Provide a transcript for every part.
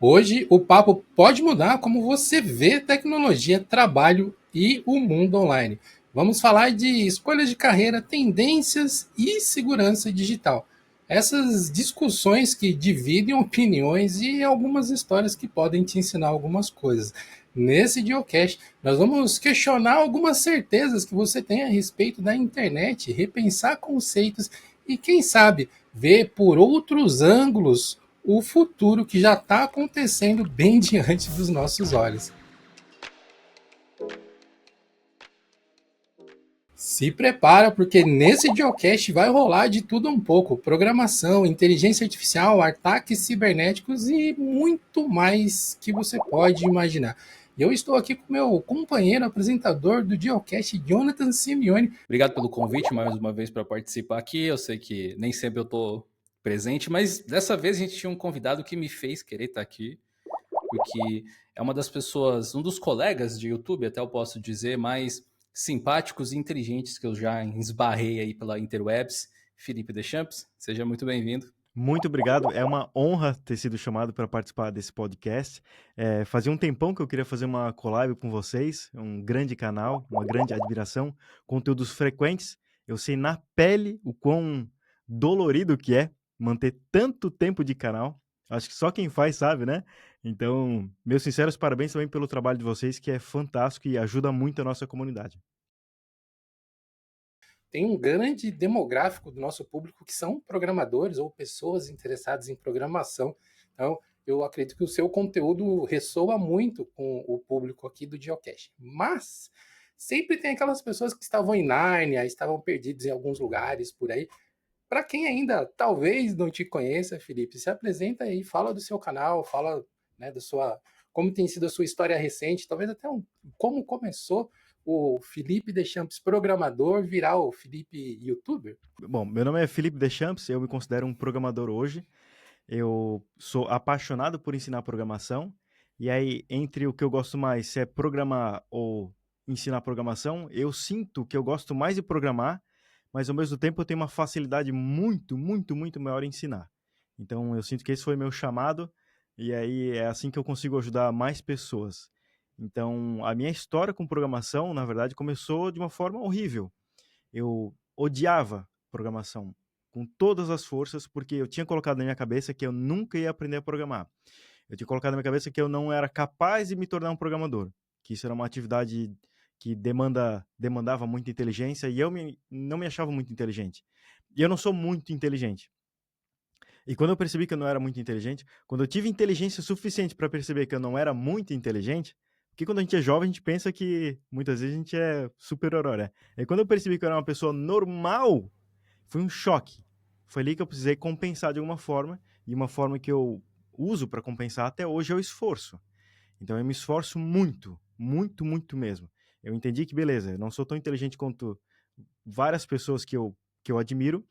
Hoje o papo pode mudar como você vê tecnologia, trabalho e o mundo online. Vamos falar de escolhas de carreira, tendências e segurança digital. Essas discussões que dividem opiniões e algumas histórias que podem te ensinar algumas coisas. Nesse Geocast, nós vamos questionar algumas certezas que você tem a respeito da internet, repensar conceitos e, quem sabe, ver por outros ângulos o futuro que já está acontecendo bem diante dos nossos olhos. Se prepara, porque nesse Geocast vai rolar de tudo um pouco: programação, inteligência artificial, ataques cibernéticos e muito mais que você pode imaginar. E eu estou aqui com meu companheiro apresentador do Geocast, Jonathan Simeone. Obrigado pelo convite mais uma vez para participar aqui. Eu sei que nem sempre eu estou presente, mas dessa vez a gente tinha um convidado que me fez querer estar aqui, porque é uma das pessoas, um dos colegas de YouTube, até eu posso dizer, mais simpáticos e inteligentes que eu já esbarrei aí pela interwebs, Felipe Deschamps. Seja muito bem-vindo. Muito obrigado. É uma honra ter sido chamado para participar desse podcast. Fazia um tempão que eu queria fazer uma collab com vocês, um grande canal, uma grande admiração, conteúdos frequentes. Eu sei na pele o quão dolorido que é manter tanto tempo de canal. Acho que só quem faz sabe, né? Então, meus sinceros parabéns também pelo trabalho de vocês, que é fantástico e ajuda muito a nossa comunidade. Tem um grande demográfico do nosso público que são programadores ou pessoas interessadas em programação. Então, eu acredito que o seu conteúdo ressoa muito com o público aqui do Geocache. Mas sempre tem aquelas pessoas que estavam em Nárnia, estavam perdidos em alguns lugares por aí. Para quem ainda talvez não te conheça, Felipe, se apresenta aí, fala do seu canal, fala, né, da sua, como tem sido a sua história recente, talvez até como começou o Felipe Deschamps programador virar o Felipe youtuber. Bom, meu nome é Felipe Deschamps, eu me considero um programador hoje. Eu sou apaixonado por ensinar programação. E aí, entre o que eu gosto mais, se é programar ou ensinar programação, eu sinto que eu gosto mais de programar, mas ao mesmo tempo eu tenho uma facilidade muito, muito, muito maior em ensinar. Então, eu sinto que esse foi meu chamado, e aí é assim que eu consigo ajudar mais pessoas. Então, a minha história com programação, na verdade, começou de uma forma horrível. Eu odiava programação com todas as forças, porque eu tinha colocado na minha cabeça que eu nunca ia aprender a programar. Eu tinha colocado na minha cabeça que eu não era capaz de me tornar um programador, que isso era uma atividade que demandava muita inteligência e não me achava muito inteligente. E eu não sou muito inteligente. E quando eu percebi que eu não era muito inteligente, quando eu tive inteligência suficiente para perceber que eu não era muito inteligente, porque quando a gente é jovem, a gente pensa que muitas vezes a gente é super-herói, né? E quando eu percebi que eu era uma pessoa normal, foi um choque. Foi ali que eu precisei compensar de alguma forma, e uma forma que eu uso para compensar até hoje é o esforço. Então eu me esforço muito, muito, muito mesmo. Eu entendi que, beleza, eu não sou tão inteligente quanto várias pessoas que eu admiro,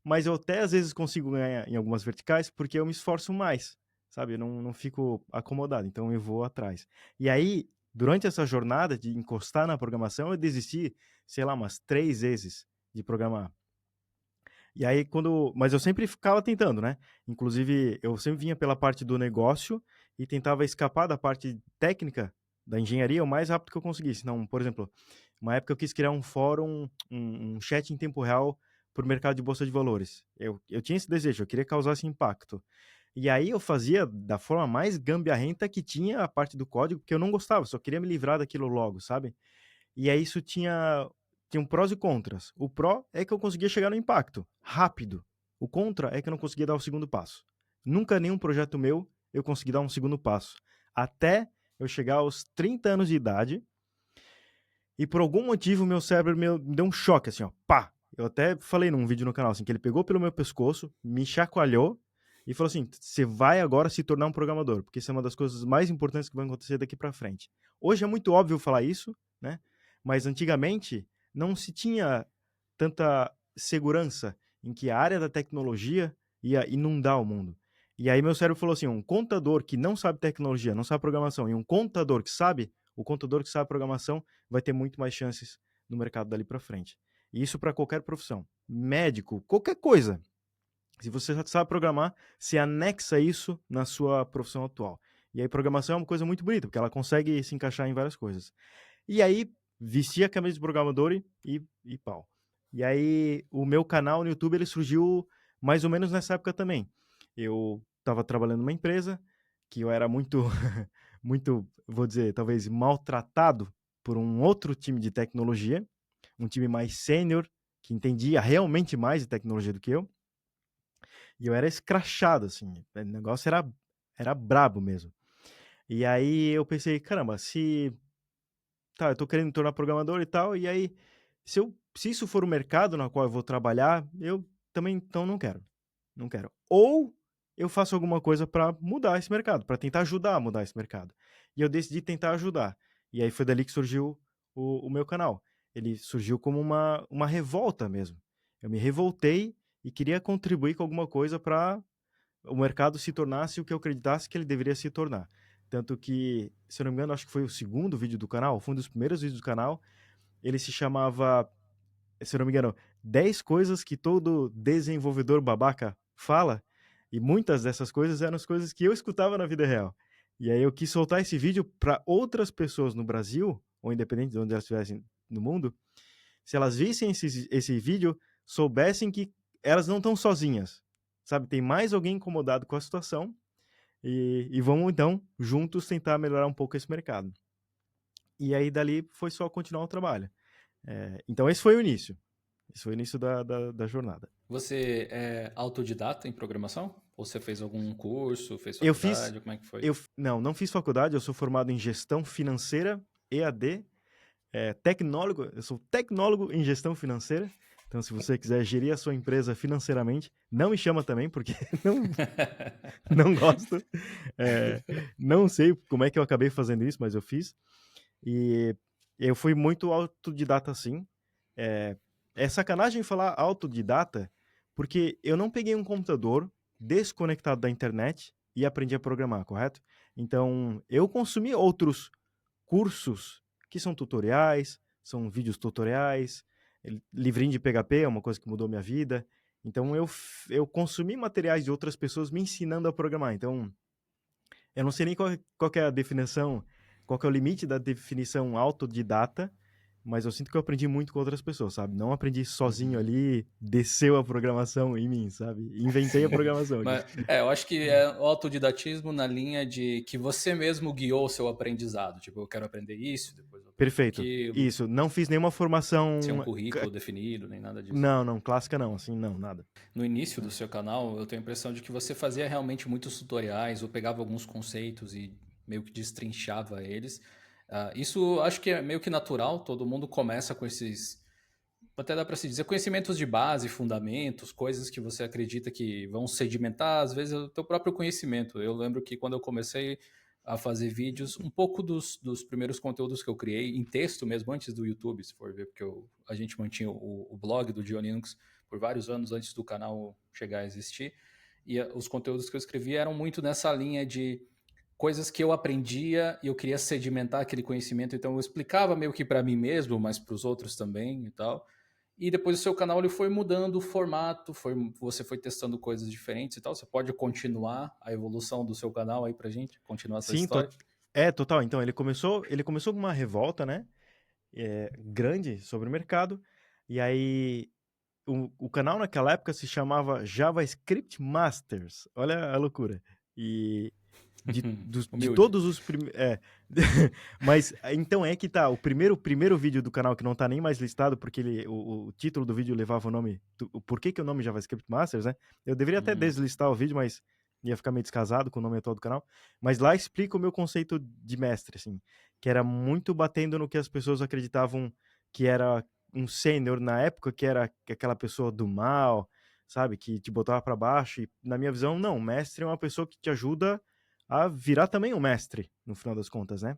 mas eu até às vezes consigo ganhar em algumas verticais porque eu me esforço mais, sabe? Eu não fico acomodado, então eu vou atrás. E aí, durante essa jornada de encostar na programação, eu desisti, sei lá, umas 3 vezes de programar. E aí, mas eu sempre ficava tentando, né? Inclusive, eu sempre vinha pela parte do negócio e tentava escapar da parte técnica da engenharia o mais rápido que eu conseguisse. Então, por exemplo, uma época eu quis criar um fórum, um chat em tempo real para o mercado de bolsa de valores. Eu tinha esse desejo, eu queria causar esse impacto. E aí eu fazia da forma mais gambiarrenta que tinha a parte do código, porque eu não gostava, só queria me livrar daquilo logo, sabe? E aí isso tinha um prós e contras. O pró é que eu conseguia chegar no impacto, rápido. O contra é que eu não conseguia dar o segundo passo. Nunca nenhum projeto meu eu consegui dar um segundo passo. Até eu chegar aos 30 anos de idade e por algum motivo meu cérebro me deu um choque, assim, ó, pá! Eu até falei num vídeo no canal, assim, que ele pegou pelo meu pescoço, me chacoalhou e falou assim, você vai agora se tornar um programador, porque isso é uma das coisas mais importantes que vai acontecer daqui pra frente. Hoje é muito óbvio falar isso, né? Mas antigamente não se tinha tanta segurança em que a área da tecnologia ia inundar o mundo. E aí meu cérebro falou assim, um contador que não sabe tecnologia, não sabe programação, e um contador que sabe, o contador que sabe programação vai ter muito mais chances no mercado dali para frente. E isso para qualquer profissão. Médico, qualquer coisa. Se você sabe programar, você anexa isso na sua profissão atual. E aí programação é uma coisa muito bonita, porque ela consegue se encaixar em várias coisas. E aí vesti a camisa de programador e pau. E aí o meu canal no YouTube ele surgiu mais ou menos nessa época também. Eu estava trabalhando numa empresa que eu era muito, muito, vou dizer, talvez maltratado por um outro time de tecnologia, um time mais sênior, que entendia realmente mais de tecnologia do que eu. E eu era escrachado, assim, o negócio era brabo mesmo. E aí eu pensei, caramba, se tá, eu tô querendo me tornar programador e tal, e aí se isso for o mercado na qual eu vou trabalhar, eu também então não quero. Não quero. Ou eu faço alguma coisa para mudar esse mercado, para tentar ajudar a mudar esse mercado. E eu decidi tentar ajudar. E aí foi dali que surgiu o meu canal. Ele surgiu como uma revolta mesmo. Eu me revoltei e queria contribuir com alguma coisa para o mercado se tornasse o que eu acreditasse que ele deveria se tornar. Tanto que, se eu não me engano, acho que foi o segundo vídeo do canal, foi um dos primeiros vídeos do canal. Ele se chamava, se eu não me engano, 10 coisas que todo desenvolvedor babaca fala. E muitas dessas coisas eram as coisas que eu escutava na vida real. E aí eu quis soltar esse vídeo para outras pessoas no Brasil, ou independente de onde elas estivessem no mundo, se elas vissem esse vídeo, soubessem que elas não estão sozinhas. Sabe, tem mais alguém incomodado com a situação e vamos, então, juntos tentar melhorar um pouco esse mercado. E aí, dali, foi só continuar o trabalho. Então, esse foi o início. Esse foi o início da jornada. Você é autodidata em programação? Ou você fez algum curso, fez Eu fiz... faculdade? Como é que foi? Não fiz faculdade. Eu sou formado em gestão financeira, EAD, tecnólogo. Eu sou tecnólogo em gestão financeira. Então, se você quiser gerir a sua empresa financeiramente, não me chama também, porque não gosto. Não sei como é que eu acabei fazendo isso, mas eu fiz. E eu fui muito autodidata, assim. É sacanagem falar autodidata, porque eu não peguei um computador desconectado da internet e aprendi a programar, correto? Então, eu consumi outros cursos que são tutoriais, são vídeos tutoriais, livrinho de PHP é uma coisa que mudou minha vida. Então, eu consumi materiais de outras pessoas me ensinando a programar. Então, eu não sei nem qual que é a definição, qual que é o limite da definição autodidata, mas eu sinto que eu aprendi muito com outras pessoas, sabe? Não aprendi sozinho ali, desceu a programação em mim, sabe? Inventei a Sim. programação aqui. Mas, eu acho que é o autodidatismo na linha de que você mesmo guiou o seu aprendizado. Tipo, eu quero aprender isso, depois eu aprendo Perfeito. aquilo. Isso, não fiz nenhuma Sem um formação... currículo definido, nem nada disso. Não, clássica não, assim, não, nada. No início do seu canal, eu tenho a impressão de que você fazia realmente muitos tutoriais ou pegava alguns conceitos e meio que destrinchava eles. Isso acho que é meio que natural, todo mundo começa com esses, até dá para se dizer, conhecimentos de base, fundamentos, coisas que você acredita que vão sedimentar, às vezes, o teu próprio conhecimento. Eu lembro que quando eu comecei a fazer vídeos, um pouco dos primeiros conteúdos que eu criei, em texto mesmo, antes do YouTube, se for ver, porque a gente mantinha o blog do Geolinux por vários anos antes do canal chegar a existir, e os conteúdos que eu escrevi eram muito nessa linha de coisas que eu aprendia e eu queria sedimentar aquele conhecimento, então eu explicava meio que para mim mesmo, mas para os outros também e tal. E depois o seu canal ele foi mudando o formato, você foi testando coisas diferentes e tal. Você pode continuar a evolução do seu canal aí pra gente? Continuar essa Sim, história? total. Então, ele começou com uma revolta, né? Grande sobre o mercado. E aí, o canal naquela época se chamava JavaScript Masters. Olha a loucura. E de Humilde. todos os primeiros. Mas então é que tá. O primeiro vídeo do canal que não tá nem mais listado, porque o título do vídeo levava o nome. Por que o nome JavaScript Masters, né? Eu deveria até deslistar o vídeo, mas ia ficar meio descasado com o nome atual do canal. Mas lá explica o meu conceito de mestre, assim. Que era muito batendo no que as pessoas acreditavam que era um sênior na época, que era aquela pessoa do mal, sabe? Que te botava para baixo. E na minha visão, não. Mestre é uma pessoa que te ajuda a virar também um mestre, no final das contas, né?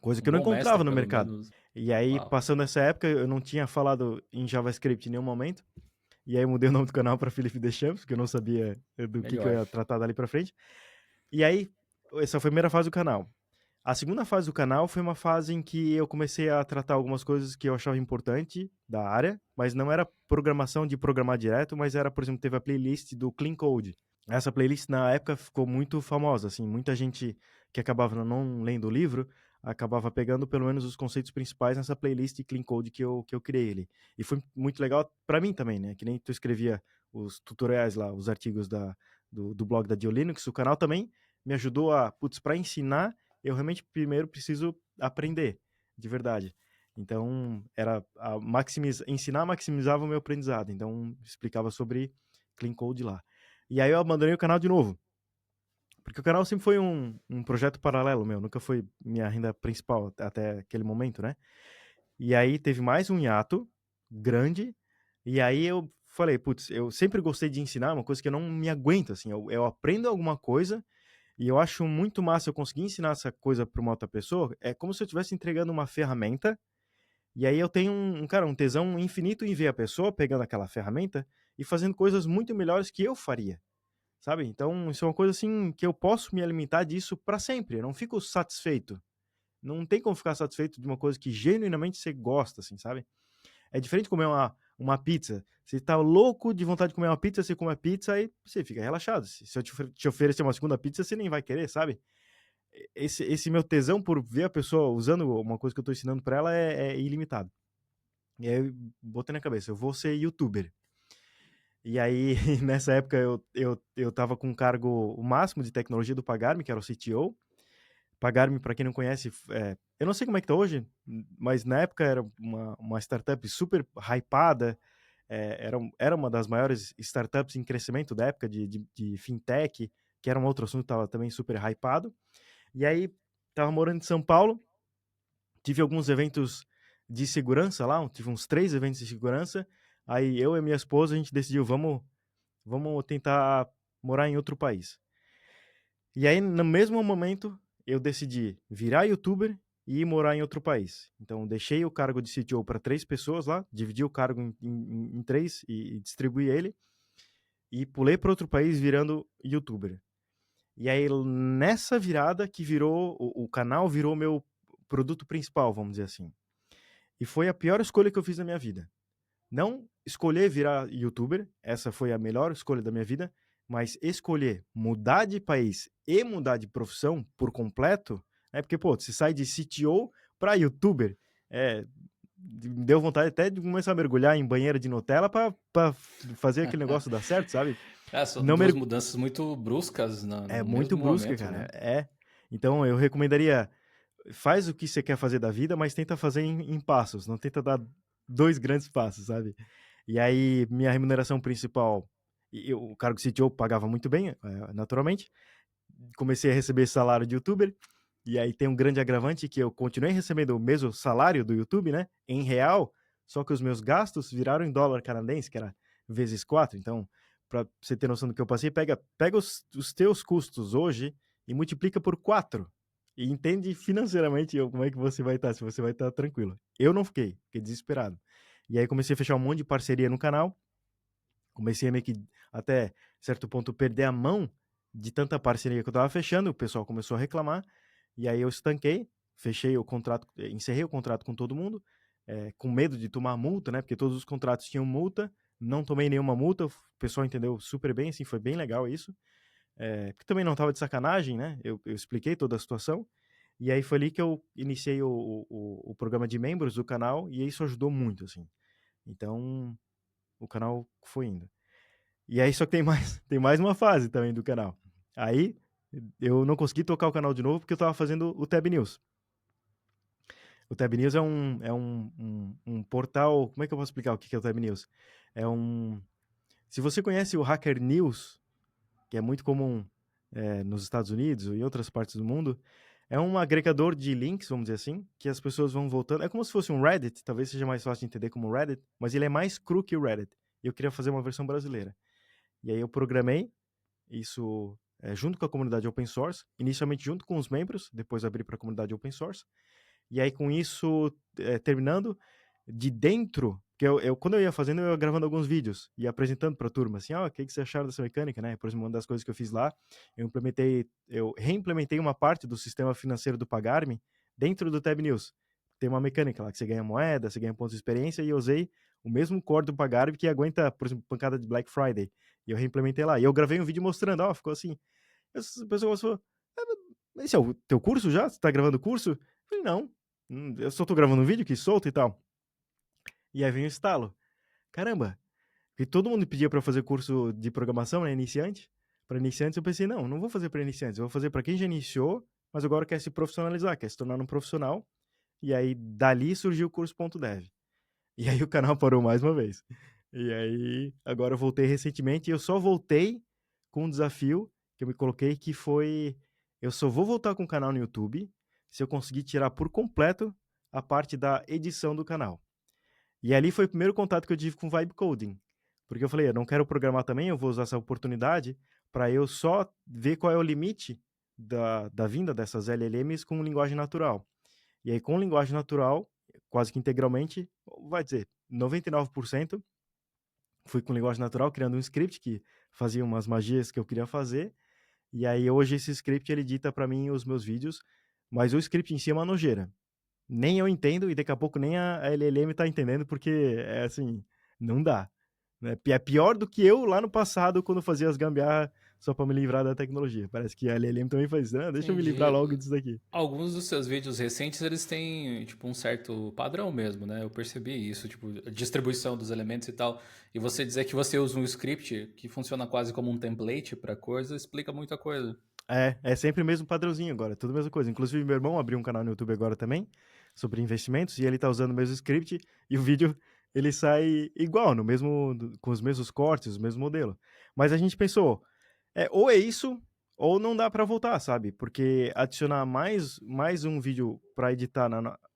Coisa que Um eu não bom mestre, encontrava no pelo mercado. menos. E aí, Uau. passando essa época, eu não tinha falado em JavaScript em nenhum momento. E aí eu mudei o nome do canal para Felipe Deschamps, porque eu não sabia do que eu Melhor. ia tratar dali para frente. E aí, essa foi a primeira fase do canal. A segunda fase do canal foi uma fase em que eu comecei a tratar algumas coisas que eu achava importante da área, mas não era programação de programar direto, mas era, por exemplo, teve a playlist do Clean Code, Essa playlist na época ficou muito famosa, assim, muita gente que acabava não lendo o livro, acabava pegando pelo menos os conceitos principais nessa playlist Clean Code que eu criei ali. E foi muito legal para mim também, né? Que nem tu escrevia os tutoriais lá, os artigos do blog da Diolinux, o canal também me ajudou a, putz, para ensinar, eu realmente primeiro preciso aprender, de verdade. Então, ensinar maximizava o meu aprendizado. Então, explicava sobre Clean Code lá. E aí eu abandonei o canal de novo. Porque o canal sempre foi um projeto paralelo meu, nunca foi minha renda principal até aquele momento, né? E aí teve mais um hiato grande, e aí eu falei, putz, eu sempre gostei de ensinar, uma coisa que eu não me aguento, assim, eu aprendo alguma coisa e eu acho muito massa eu conseguir ensinar essa coisa para uma outra pessoa, é como se eu estivesse entregando uma ferramenta, e aí eu tenho cara, um tesão infinito em ver a pessoa pegando aquela ferramenta e fazendo coisas muito melhores que eu faria. Sabe? Então, isso é uma coisa assim que eu posso me alimentar disso para sempre. Eu não fico satisfeito. Não tem como ficar satisfeito de uma coisa que genuinamente você gosta, assim, sabe? É diferente comer uma pizza. Você tá louco de vontade de comer uma pizza, você come a pizza aí você fica relaxado. Se eu te oferecer uma segunda pizza, você nem vai querer, sabe? Esse meu tesão por ver a pessoa usando uma coisa que eu tô ensinando para ela é ilimitado. E aí eu botei na cabeça, eu vou ser youtuber. E aí, nessa época, eu tava com um cargo o máximo de tecnologia do Pagar.me, que era o CTO. Pagar.me, para quem não conhece, eu não sei como é que tá hoje, mas na época era uma startup super hypada, era uma das maiores startups em crescimento da época de fintech, que era um outro assunto que tava também super hypado. E aí, tava morando em São Paulo, tive alguns eventos de segurança lá, tive uns 3 eventos de segurança, aí eu e minha esposa, a gente decidiu, vamos tentar morar em outro país. E aí, no mesmo momento, eu decidi virar youtuber e ir morar em outro país. Então, deixei o cargo de CTO para 3 pessoas lá, dividi o cargo em 3 e distribuí ele, e pulei para outro país virando youtuber. E aí, nessa virada que virou, o canal virou meu produto principal, vamos dizer assim. E foi a pior escolha que eu fiz na minha vida. Não escolher virar youtuber, essa foi a melhor escolha da minha vida, mas escolher mudar de país e mudar de profissão por completo, é porque, pô, você sai de CTO para youtuber, deu vontade até de começar a mergulhar em banheira de Nutella para fazer aquele negócio dar certo, sabe? São Não duas mer... mudanças muito bruscas É no muito mesmo brusca, momento, cara. né? Então eu recomendaria, faz o que você quer fazer da vida, mas tenta fazer em passos, não tenta dar 2 grandes passos, sabe? E aí, minha remuneração principal, o cargo de CTO pagava muito bem, naturalmente. Comecei a receber salário de youtuber, e aí tem um grande agravante que eu continuei recebendo o mesmo salário do YouTube, né, em real, só que os meus gastos viraram em dólar canadense, que era vezes 4. Então, para você ter noção do que eu passei, pega os teus custos hoje e multiplica por 4. E entende financeiramente como é que você vai estar, se você vai estar tranquilo. Eu não fiquei desesperado. E aí comecei a fechar um monte de parceria no canal, comecei a meio que, até certo ponto, perder a mão de tanta parceria que eu tava fechando, o pessoal começou a reclamar, e aí eu estanquei, fechei o contrato, encerrei o contrato com todo mundo, com medo de tomar multa, né, porque todos os contratos tinham multa, não tomei nenhuma multa, o pessoal entendeu super bem, assim, foi bem legal isso, porque também não tava de sacanagem, né, eu expliquei toda a situação, e aí foi ali que eu iniciei o programa de membros do canal, e isso ajudou muito, assim. Então, o canal foi indo. E aí só que tem mais, tem mais uma fase também do canal. Aí eu não consegui tocar o canal de novo porque eu tava fazendo o Tab News. O Tab News é um portal. Como é que eu posso explicar o que é o Tab News? É um. Se você conhece o Hacker News, que é muito comum nos Estados Unidos ou em outras partes do mundo, é um agregador de links, vamos dizer assim, que as pessoas vão voltando. É como se fosse um Reddit, talvez seja mais fácil de entender como Reddit, mas ele é mais cru que o Reddit. E eu queria fazer uma versão brasileira. E aí eu programei isso junto com a comunidade open source, inicialmente junto com os membros, depois abri para a comunidade open source. E aí com isso, terminando, de dentro, que quando eu ia fazendo, eu ia gravando alguns vídeos e apresentando para a turma, assim, o que vocês acharam dessa mecânica, né? Por exemplo, uma das coisas que eu fiz lá, eu reimplementei uma parte do sistema financeiro do Pagar.me dentro do Tab News. Tem uma mecânica lá que você ganha moeda, você ganha pontos de experiência, e eu usei o mesmo core do Pagar.me que aguenta, por exemplo, pancada de Black Friday. E eu reimplementei lá. E eu gravei um vídeo mostrando, ó, ficou assim. A pessoa falou, esse é o teu curso já? Você tá gravando o curso? Eu falei, não, eu só tô gravando um vídeo que solto e tal. E aí vem o estalo. Caramba, e todo mundo pedia para eu fazer curso de programação, né, iniciante. Para iniciantes eu pensei, não vou fazer para iniciantes, eu vou fazer para quem já iniciou, mas agora quer se profissionalizar, quer se tornar um profissional. E aí dali surgiu o curso.dev. E aí o canal parou mais uma vez. E aí agora eu voltei recentemente e eu só voltei com um desafio que eu me coloquei que foi eu só vou voltar com o canal no YouTube se eu conseguir tirar por completo a parte da edição do canal. E ali foi o primeiro contato que eu tive com vibe coding. Porque eu falei, eu não quero programar também, eu vou usar essa oportunidade para eu só ver qual é o limite da vinda dessas LLMs com linguagem natural. E aí, com linguagem natural, quase que integralmente, vai dizer, 99% fui com linguagem natural, criando um script que fazia umas magias que eu queria fazer. E aí, hoje, esse script, ele edita para mim os meus vídeos, mas o script em si é uma nojeira. Nem eu entendo e daqui a pouco nem a LLM tá entendendo, porque é assim, não dá. Né? É pior do que eu lá no passado, quando fazia as gambiarra só para me livrar da tecnologia. Parece que a LLM também faz isso. Deixa eu me livrar Entendi. logo disso daqui. Alguns dos seus vídeos recentes, eles têm, tipo, um certo padrão mesmo, né? Eu percebi isso, tipo, a distribuição dos elementos e tal. E você dizer que você usa um script que funciona quase como um template para coisa, explica muita coisa. É sempre o mesmo padrãozinho agora, tudo a mesma coisa. Inclusive, meu irmão abriu um canal no YouTube agora também, sobre investimentos, e ele tá usando o mesmo script, e o vídeo, ele sai igual, no mesmo, com os mesmos cortes, o mesmo modelo. Mas a gente pensou, ou é isso, ou não dá para voltar, sabe? Porque adicionar mais um vídeo para editar,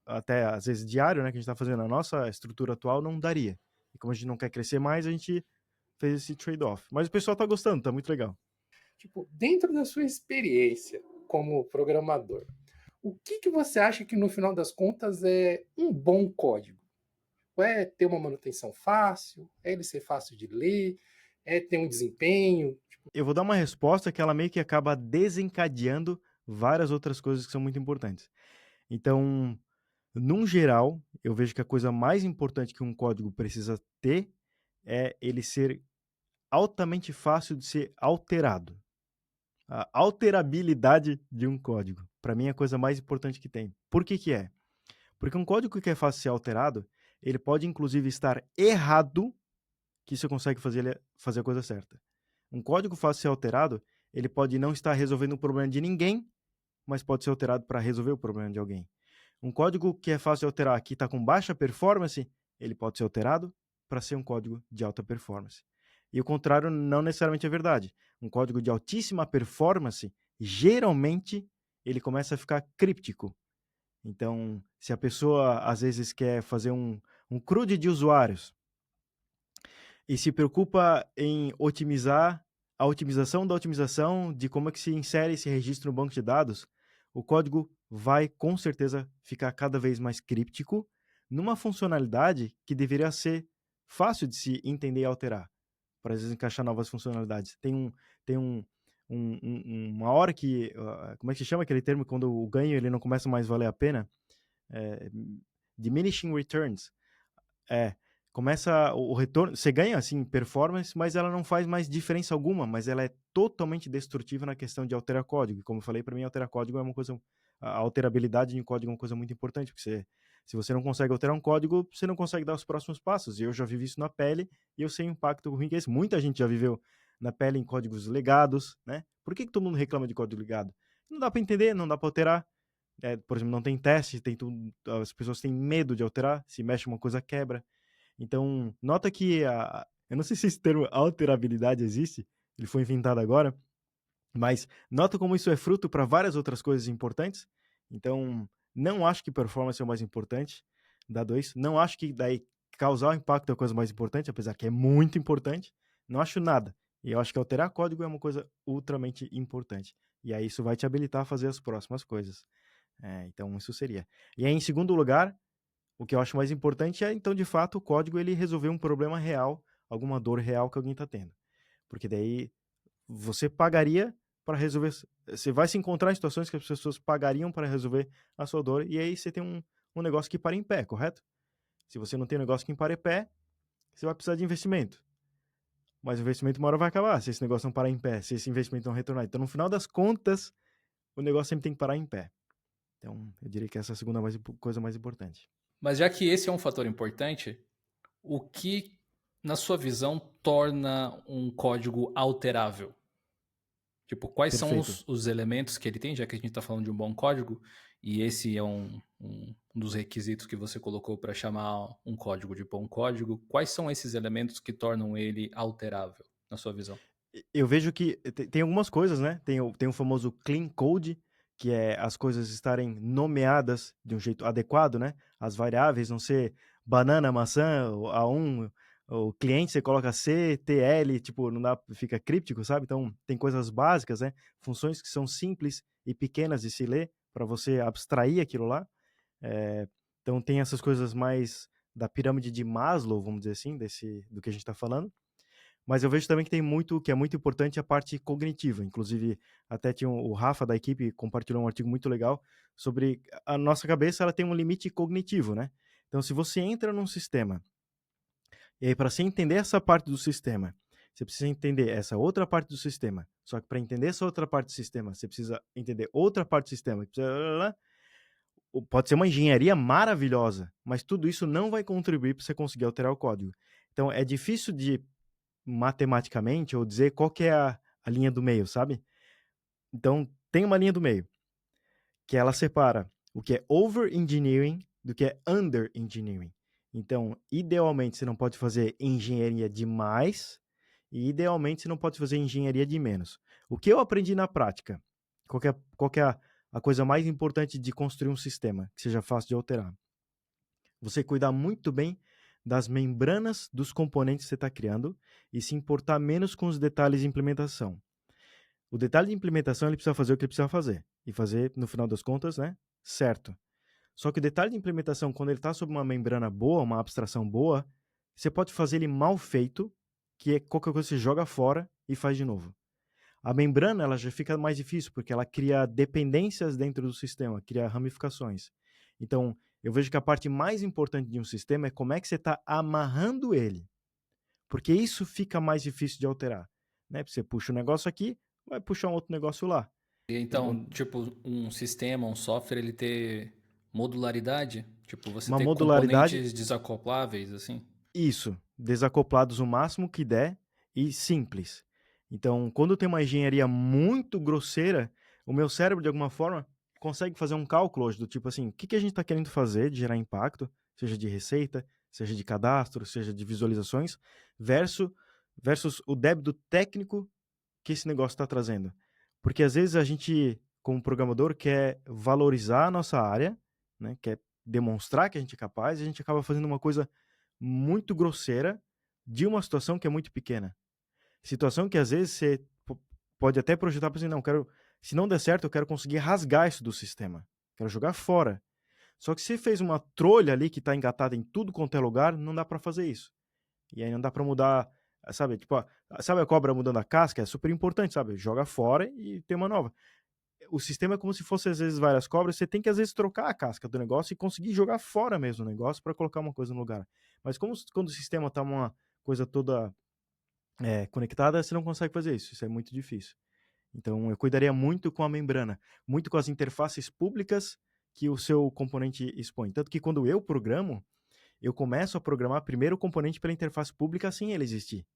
até às vezes diário, né, que a gente tá fazendo na nossa estrutura atual, não daria. E como a gente não quer crescer mais, a gente fez esse trade-off. Mas o pessoal tá gostando, tá muito legal. Tipo, dentro da sua experiência como programador, o que você acha que no final das contas é um bom código? É ter uma manutenção fácil? É ele ser fácil de ler? É ter um desempenho? Eu vou dar uma resposta que ela meio que acaba desencadeando várias outras coisas que são muito importantes. Então, num geral, eu vejo que a coisa mais importante que um código precisa ter é ele ser altamente fácil de ser alterado. A alterabilidade de um código, para mim, é a coisa mais importante que tem. Por que que é? Porque um código que é fácil de ser alterado, ele pode inclusive estar errado, que você consegue fazer a coisa certa. Um código fácil de ser alterado, ele pode não estar resolvendo o problema de ninguém, mas pode ser alterado para resolver o problema de alguém. Um código que é fácil de alterar, que está com baixa performance, ele pode ser alterado para ser um código de alta performance. E o contrário não necessariamente é verdade. Um código de altíssima performance, geralmente, ele começa a ficar críptico. Então, se a pessoa às vezes quer fazer um CRUD de usuários e se preocupa em otimizar a otimização da otimização de como é que se insere esse registro no banco de dados, o código vai com certeza ficar cada vez mais críptico numa funcionalidade que deveria ser fácil de se entender e alterar, para às vezes encaixar novas funcionalidades. Uma hora que, como é que se chama aquele termo quando o ganho ele não começa mais a valer a pena? É, diminishing returns. É, começa o retorno, você ganha assim performance, mas ela não faz mais diferença alguma, mas ela é totalmente destrutiva na questão de alterar código. E como eu falei, para mim alterar código é uma coisa, a alterabilidade de um código é uma coisa muito importante, porque se você não consegue alterar um código, você não consegue dar os próximos passos. E eu já vivi isso na pele e eu sei o impacto ruim que é esse. Muita gente já viveu na pele em códigos legados, né? Por que todo mundo reclama de código legado? Não dá para entender, não dá para alterar. Por exemplo, não tem teste, tem tudo, as pessoas têm medo de alterar, se mexe uma coisa quebra. Então, nota que eu não sei se esse termo alterabilidade existe, ele foi inventado agora, mas nota como isso é fruto para várias outras coisas importantes. Então, não acho que performance é o mais importante, dado isso. Não acho que daí causar impacto é a coisa mais importante, apesar que é muito importante. Não acho nada. E eu acho que alterar código é uma coisa ultramente importante. E aí isso vai te habilitar a fazer as próximas coisas. Então, isso seria. E aí, em segundo lugar, o que eu acho mais importante é, então, de fato, o código ele resolver um problema real, alguma dor real que alguém está tendo. Porque daí você pagaria para resolver. Você vai se encontrar em situações que as pessoas pagariam para resolver a sua dor, e aí você tem um negócio que para em pé, correto? Se você não tem um negócio que para em pé, você vai precisar de investimento. mas o investimento uma hora vai acabar, se esse negócio não parar em pé, se esse investimento não retornar. Então, no final das contas, o negócio sempre tem que parar em pé. Então, eu diria que essa é a segunda coisa mais importante. Mas já que esse é um fator importante, o que, na sua visão, torna um código alterável? Tipo, quais são Perfeito. os elementos que ele tem, já que a gente está falando de um bom código, e esse é um dos requisitos que você colocou para chamar um código de bom código. Quais são esses elementos que tornam ele alterável, na sua visão? Eu vejo que tem algumas coisas, né? Tem o famoso clean code, que é as coisas estarem nomeadas de um jeito adequado, né? As variáveis não ser banana, maçã, A1, o cliente você coloca C, TL, tipo, não dá, fica críptico, sabe? Então, tem coisas básicas, né? Funções que são simples e pequenas de se ler para você abstrair aquilo lá. Então, tem essas coisas mais da pirâmide de Maslow, vamos dizer assim, do que a gente está falando. Mas eu vejo também que é muito importante a parte cognitiva. Inclusive, até tinha o Rafa da equipe compartilhou um artigo muito legal sobre a nossa cabeça, ela tem um limite cognitivo, né? Então, se você entra num sistema, e aí para você entender essa parte do sistema, você precisa entender essa outra parte do sistema. Só que para entender essa outra parte do sistema, você precisa entender outra parte do sistema. Pode ser uma engenharia maravilhosa, mas tudo isso não vai contribuir para você conseguir alterar o código. Então, é difícil de matematicamente ou dizer qual que é a linha do meio, sabe? Então, tem uma linha do meio, que ela separa o que é over-engineering do que é under-engineering. Então, idealmente, você não pode fazer engenharia demais e, idealmente, você não pode fazer engenharia de menos. O que eu aprendi na prática? Qual que é a coisa mais importante de construir um sistema que seja fácil de alterar? Você cuidar muito bem das membranas dos componentes que você está criando e se importar menos com os detalhes de implementação. O detalhe de implementação ele precisa fazer o que ele precisa fazer e fazer, no final das contas, né, certo. Só que o detalhe de implementação, quando ele está sob uma membrana boa, uma abstração boa, você pode fazer ele mal feito, que é qualquer coisa que você joga fora e faz de novo. A membrana ela já fica mais difícil, porque ela cria dependências dentro do sistema, cria ramificações. Então, eu vejo que a parte mais importante de um sistema é como é que você está amarrando ele. Porque isso fica mais difícil de alterar. Né? Você puxa um negócio aqui, vai puxar um outro negócio lá. E Então, então, tipo, um sistema, um software, ele ter modularidade? Tipo, você uma ter modularidade, componentes desacopláveis, assim? isso, desacoplados o máximo que der e simples. Então, quando tem uma engenharia muito grosseira, o meu cérebro, de alguma forma, consegue fazer um cálculo hoje do tipo assim, o que a gente está querendo fazer de gerar impacto, seja de receita, seja de cadastro, seja de visualizações, versus o débito técnico que esse negócio está trazendo. Porque às vezes a gente, como programador, quer valorizar a nossa área, né, quer demonstrar que a gente é capaz, e a gente acaba fazendo uma coisa muito grosseira de uma situação que é muito pequena. Situação que às vezes você pode até projetar para assim, não, se não der certo, eu quero conseguir rasgar isso do sistema. Quero jogar fora. Só que se fez uma trolha ali que está engatada em tudo quanto é lugar, não dá para fazer isso. E aí não dá para mudar, sabe? Tipo, sabe a cobra mudando a casca? É super importante, sabe? Joga fora e tem uma nova. O sistema é como se fosse, às vezes, várias cobras. Você tem que, às vezes, trocar a casca do negócio e conseguir jogar fora mesmo o negócio para colocar uma coisa no lugar. Mas quando o sistema está uma coisa toda conectada, você não consegue fazer isso. Isso é muito difícil. Então, eu cuidaria muito com a membrana, muito com as interfaces públicas que o seu componente expõe. Tanto que quando eu programo, eu começo a programar primeiro o componente pela interface pública sem ele existir.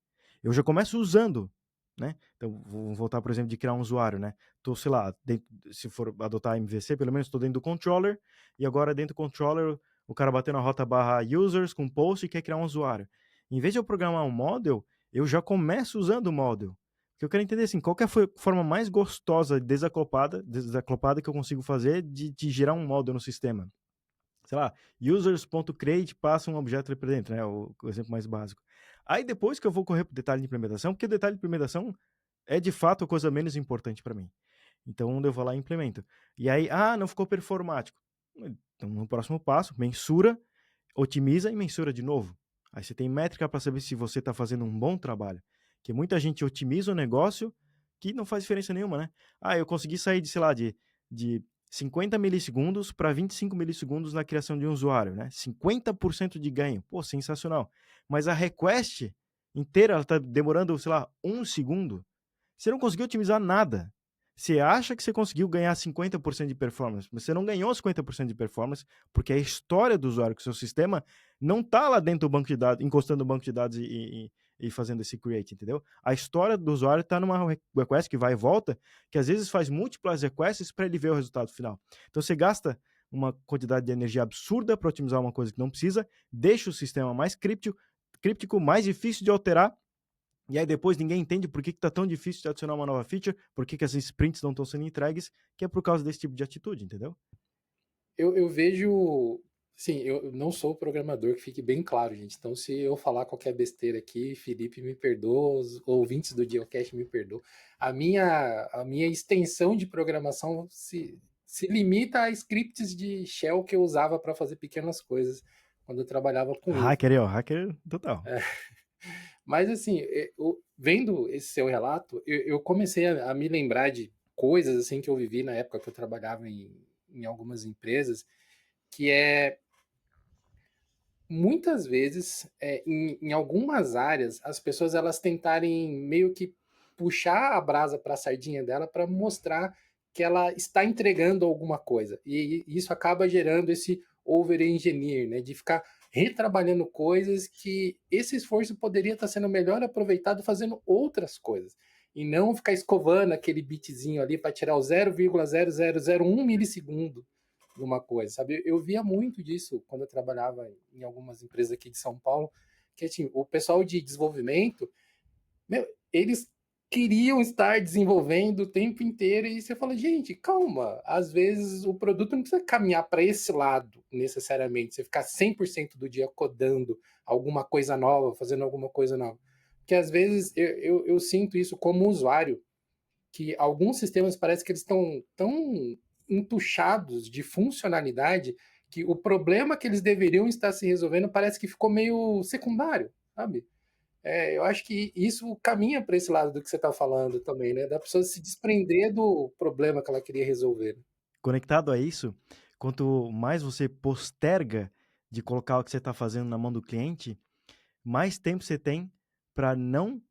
Eu já começo usando, né? Então, vou voltar, por exemplo, de criar um usuário, né? Tô, sei lá, se for adotar MVC, pelo menos estou dentro do controller, e agora dentro do controller, o cara bateu na rota barra users com post e quer criar um usuário. Em vez de eu programar um model, eu já começo usando o model. Porque eu quero entender, assim, qual que é a forma mais gostosa, desaclopada que eu consigo fazer de gerar um model no sistema. Sei lá, users.create passa um objeto ali para dentro, né? O exemplo mais básico. Aí depois que eu vou correr para o detalhe de implementação, porque o detalhe de implementação é de fato a coisa menos importante para mim. Então eu vou lá e implemento. E aí, não ficou performático. Então no próximo passo, mensura, otimiza e mensura de novo. Aí você tem métrica para saber se você está fazendo um bom trabalho. Porque muita gente otimiza o negócio que não faz diferença nenhuma, né? Eu consegui sair de, sei lá, de 50 milissegundos para 25 milissegundos na criação de um usuário, né? 50% de ganho. Pô, sensacional. Mas a request inteira, ela tá demorando, sei lá, 1 segundo, você não conseguiu otimizar nada. Você acha que você conseguiu ganhar 50% de performance, mas você não ganhou 50% de performance, porque a história do usuário, que o seu sistema não tá lá dentro do banco de dados, encostando no banco de dados e fazendo esse create, entendeu? A história do usuário tá numa request que vai e volta, que às vezes faz múltiplas requests para ele ver o resultado final. Então você gasta uma quantidade de energia absurda para otimizar uma coisa que não precisa, deixa o sistema mais críptico, mais difícil de alterar, e aí depois ninguém entende por que tá tão difícil de adicionar uma nova feature, por que as sprints não estão sendo entregues, que é por causa desse tipo de atitude, entendeu? Eu vejo. Sim, eu não sou programador, que fique bem claro, gente. Então, se eu falar qualquer besteira aqui, Felipe me perdoa, os ouvintes do Geocast me perdoam. A minha extensão de programação se limita a scripts de shell que eu usava para fazer pequenas coisas quando eu trabalhava com infra. Hacker aí, ó, hacker total. Mas, assim, vendo esse seu relato, eu comecei a me lembrar de coisas assim que eu vivi na época que eu trabalhava em algumas empresas, que é muitas vezes em algumas áreas as pessoas elas tentarem meio que puxar a brasa para a sardinha dela para mostrar que ela está entregando alguma coisa e isso acaba gerando esse over engineer, né, de ficar retrabalhando coisas que esse esforço poderia estar sendo melhor aproveitado fazendo outras coisas e não ficar escovando aquele bitzinho ali para tirar o 0,0001 milissegundo de uma coisa, sabe? Eu via muito disso quando eu trabalhava em algumas empresas aqui de São Paulo, que assim, o pessoal de desenvolvimento, meu, eles queriam estar desenvolvendo o tempo inteiro e você fala, gente, calma, às vezes o produto não precisa caminhar para esse lado necessariamente, você ficar 100% do dia codando alguma coisa nova, fazendo alguma coisa nova. Porque às vezes eu sinto isso como usuário, que alguns sistemas parece que eles estão tão entuchados de funcionalidade que o problema que eles deveriam estar se resolvendo parece que ficou meio secundário, sabe? Eu acho que isso caminha para esse lado do que você está falando também, né? Da pessoa se desprender do problema que ela queria resolver. Conectado a isso, quanto mais você posterga de colocar o que você está fazendo na mão do cliente, mais tempo você tem para não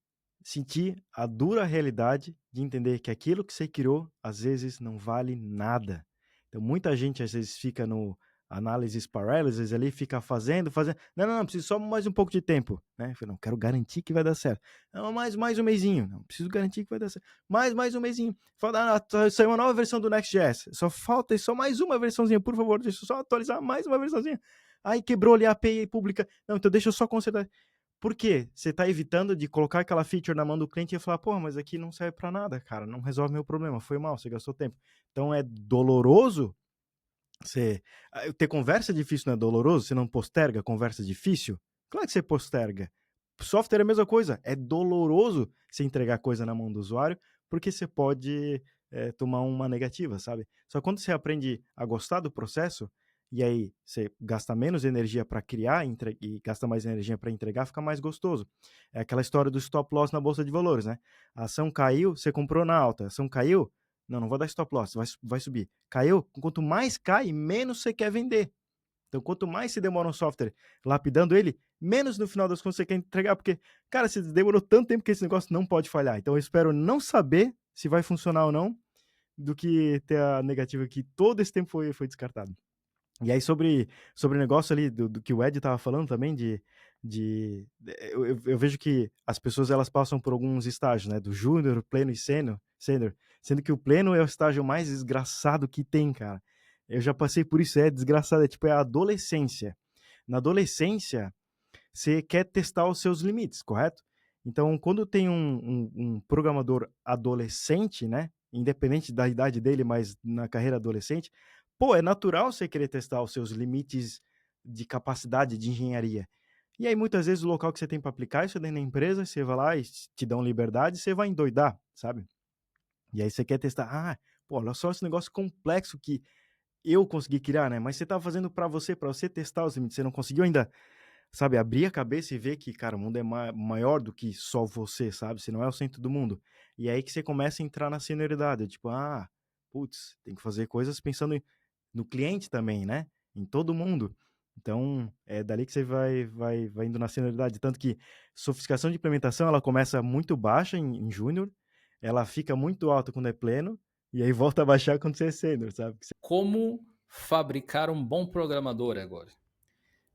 sentir a dura realidade de entender que aquilo que você criou às vezes não vale nada. Então muita gente às vezes fica no análisis paralysis ali, fica fazendo. Não, preciso só mais um pouco de tempo, né? Eu falei, não, quero garantir que vai dar certo. Não, mais um mesinho. Não, preciso garantir que vai dar certo. Mais um mesinho. Fala, saiu uma nova versão do Next.js. Só mais uma versãozinha, por favor, deixa eu só atualizar mais uma versãozinha. Aí quebrou ali a API pública. Não, então deixa eu só consertar. Por quê? Você está evitando de colocar aquela feature na mão do cliente e falar, pô, mas aqui não serve para nada, cara, não resolve meu problema, foi mal, você gastou tempo. Então é doloroso você ter conversa difícil, não é doloroso? Você não posterga conversa difícil? Claro que você posterga. Software é a mesma coisa, é doloroso você entregar coisa na mão do usuário, porque você pode tomar uma negativa, sabe? Só que quando você aprende a gostar do processo, e aí você gasta menos energia para criar e gasta mais energia para entregar, fica mais gostoso. É aquela história do stop loss na bolsa de valores, né? A ação caiu, você comprou na alta, a ação caiu, não vou dar stop loss, vai subir. Caiu, quanto mais cai, menos você quer vender. Então, quanto mais se demora um software lapidando ele, menos no final das contas você quer entregar, porque, cara, se demorou tanto tempo que esse negócio não pode falhar. Então, eu espero não saber se vai funcionar ou não, do que ter a negativa que todo esse tempo foi descartado. E aí, sobre o negócio ali do que o Ed estava falando também, eu vejo que as pessoas elas passam por alguns estágios, né? Do júnior, pleno e sênior, sendo que o pleno é o estágio mais desgraçado que tem, cara. Eu já passei por isso, é desgraçado, é a adolescência. Na adolescência, você quer testar os seus limites, correto? Então, quando tem um programador adolescente, né? Independente da idade dele, mas na carreira adolescente, pô, é natural você querer testar os seus limites de capacidade de engenharia. E aí, muitas vezes, o local que você tem para aplicar isso é dentro da empresa, você vai lá e te dão liberdade, você vai endoidar, sabe? E aí você quer testar, pô, olha só esse negócio complexo que eu consegui criar, né? Mas você tá fazendo para você testar os limites, você não conseguiu ainda, sabe, abrir a cabeça e ver que, cara, o mundo é maior do que só você, sabe? Você não é o centro do mundo. E aí que você começa a entrar na senioridade, tipo, putz, tem que fazer coisas pensando no cliente também, né? Em todo mundo. Então, é dali que você vai indo na senioridade. Tanto que sofisticação de implementação, ela começa muito baixa em júnior, ela fica muito alta quando é pleno, e aí volta a baixar quando você é sênior, sabe? Como fabricar um bom programador agora?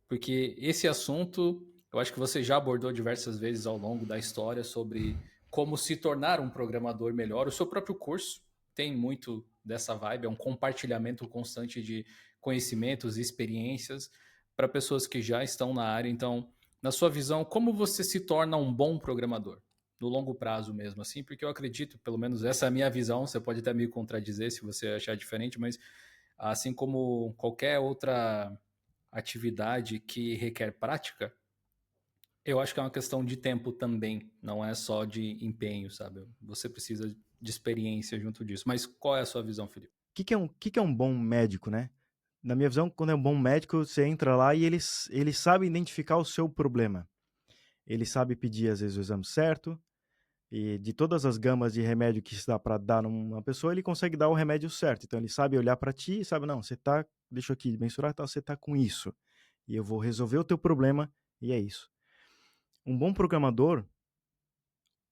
Porque esse assunto, eu acho que você já abordou diversas vezes ao longo da história sobre como se tornar um programador melhor. O seu próprio curso tem muito dessa vibe, é um compartilhamento constante de conhecimentos e experiências para pessoas que já estão na área. Então, na sua visão, como você se torna um bom programador? No longo prazo mesmo, assim, porque eu acredito, pelo menos essa é a minha visão, você pode até me contradizer se você achar diferente, mas assim como qualquer outra atividade que requer prática, eu acho que é uma questão de tempo também, não é só de empenho, sabe? Você precisa de experiência junto disso. Mas qual é a sua visão, Felipe? Que é um bom médico, né? Na minha visão, quando é um bom médico, você entra lá e ele sabe identificar o seu problema. Ele sabe pedir, às vezes, o exame certo, e de todas as gamas de remédio que se dá para dar numa pessoa, ele consegue dar o remédio certo. Então, ele sabe olhar para ti e sabe, não, você tá, deixa eu aqui mensurar, tá, você tá com isso. E eu vou resolver o teu problema, e é isso. Um bom programador,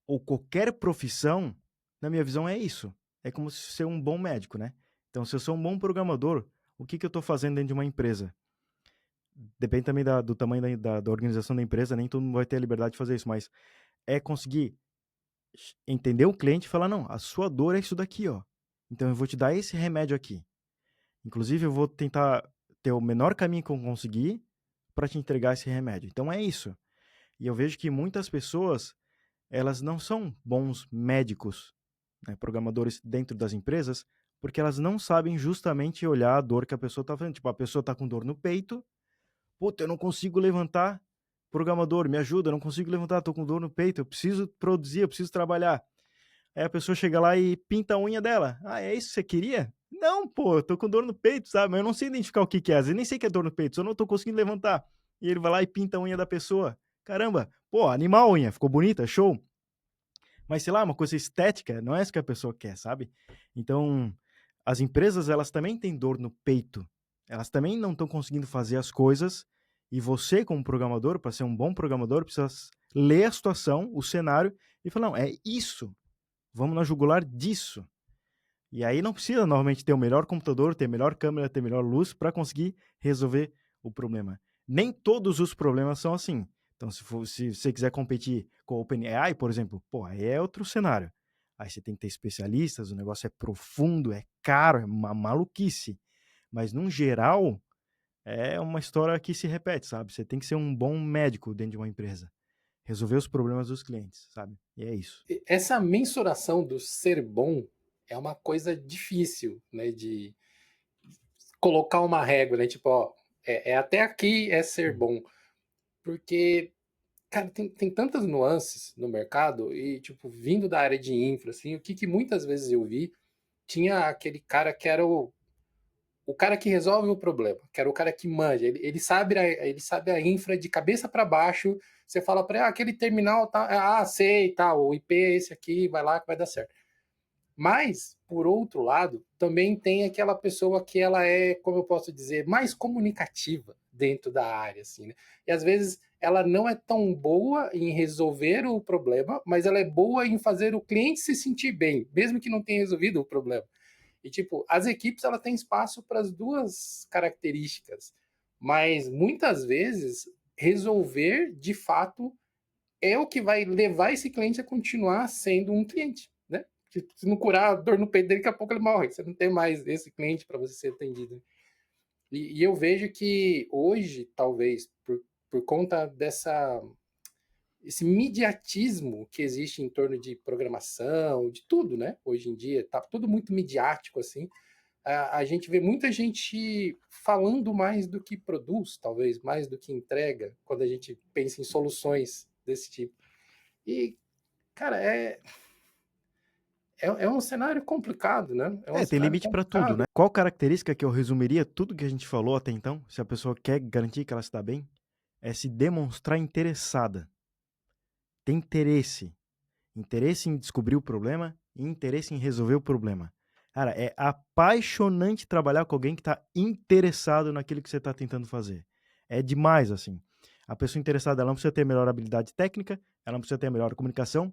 ou qualquer profissão, na minha visão, é isso. É como se ser um bom médico, né? Então, se eu sou um bom programador, o que eu estou fazendo dentro de uma empresa? Depende também do tamanho da organização da empresa, nem todo mundo vai ter a liberdade de fazer isso, mas é conseguir entender o cliente e falar, não, a sua dor é isso daqui, ó. Então eu vou te dar esse remédio aqui. Inclusive, eu vou tentar ter o menor caminho que eu conseguir para te entregar esse remédio. Então é isso. E eu vejo que muitas pessoas, elas não são bons médicos, né, programadores dentro das empresas, porque elas não sabem justamente olhar a dor que a pessoa está fazendo. Tipo, a pessoa está com dor no peito, puta, eu não consigo levantar, programador, me ajuda, eu não consigo levantar, tô com dor no peito, eu preciso produzir, eu preciso trabalhar. Aí a pessoa chega lá e pinta a unha dela. Ah, é isso que você queria? Não, pô, eu tô com dor no peito, sabe? Mas eu não sei identificar o que que é, eu nem sei que é dor no peito, só não tô conseguindo levantar. E ele vai lá e pinta a unha da pessoa. Caramba, pô, animal a unha, ficou bonita, show. Mas sei lá, uma coisa estética, não é isso que a pessoa quer, sabe? Então, as empresas, elas também têm dor no peito. Elas também não estão conseguindo fazer as coisas. E você, como programador, para ser um bom programador, precisa ler a situação, o cenário, e falar, não, é isso. Vamos na jugular disso. E aí não precisa normalmente ter o melhor computador, ter melhor câmera, ter melhor luz para conseguir resolver o problema. Nem todos os problemas são assim. Então, se você quiser competir com a OpenAI, por exemplo, pô, aí é outro cenário. Aí você tem que ter especialistas, o negócio é profundo, é caro, é uma maluquice. Mas, num geral, é uma história que se repete, sabe? Você tem que ser um bom médico dentro de uma empresa. Resolver os problemas dos clientes, sabe? E é isso. Essa mensuração do ser bom é uma coisa difícil, né? De colocar uma régua, né? Tipo, ó, até aqui é ser bom. Porque, cara, tem tantas nuances no mercado e, tipo, vindo da área de infra, assim, o que muitas vezes eu vi, tinha aquele cara que era o cara que resolve o problema, que era o cara que manja, ele sabe a infra de cabeça para baixo, você fala para ele, aquele terminal, tá, sei, tá, o IP é esse aqui, vai lá que vai dar certo. Mas, por outro lado, também tem aquela pessoa que ela é, como eu posso dizer, mais comunicativa dentro da área, assim, né? E às vezes ela não é tão boa em resolver o problema, mas ela é boa em fazer o cliente se sentir bem, mesmo que não tenha resolvido o problema. E, tipo, as equipes, ela tem espaço para as duas características, mas muitas vezes resolver, de fato, é o que vai levar esse cliente a continuar sendo um cliente, né? Porque se não curar a dor no peito dele, daqui a pouco ele morre. Você não tem mais esse cliente para você ser atendido. E eu vejo que hoje, talvez, por conta esse mediatismo que existe em torno de programação, de tudo, né? Hoje em dia, tá tudo muito midiático, assim. A gente vê muita gente falando mais do que produz, talvez, mais do que entrega, quando a gente pensa em soluções desse tipo. E, cara, é um cenário complicado, né? É um Tem cenário limite para tudo, complicado. né? Qual característica que eu resumiria tudo que a gente falou até então, se a pessoa quer garantir que ela está bem, é se demonstrar interessada. Tem interesse. Interesse em descobrir o problema e interesse em resolver o problema. Cara, é apaixonante trabalhar com alguém que está interessado naquilo que você está tentando fazer. É demais, assim. A pessoa interessada, ela não precisa ter a melhor habilidade técnica, ela não precisa ter a melhor comunicação,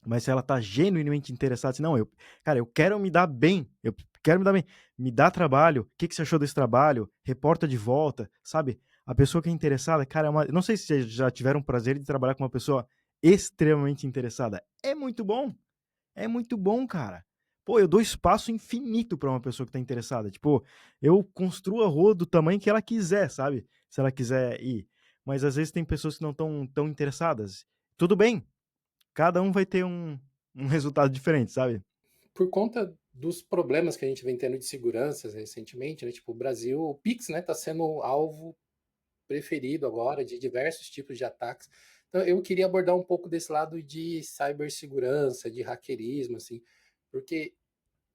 mas se ela tá genuinamente interessada, assim, não, cara, eu quero me dar bem, eu quero me dar bem, me dá trabalho, o que você achou desse trabalho? Reporta de volta, sabe? A pessoa que é interessada, cara, não sei se vocês já tiveram o prazer de trabalhar com uma pessoa extremamente interessada. É muito bom, cara. Pô, eu dou espaço infinito pra uma pessoa que tá interessada. Tipo, eu construo a rua do tamanho que ela quiser, sabe? Se ela quiser ir. Mas às vezes tem pessoas que não estão tão interessadas. Tudo bem, cada um vai ter um resultado diferente, sabe? Por conta dos problemas que a gente vem tendo de segurança recentemente, né? Tipo, o Brasil, o Pix, né, tá sendo alvo preferido agora de diversos tipos de ataques. Então, eu queria abordar um pouco desse lado de cibersegurança, de hackerismo, assim, porque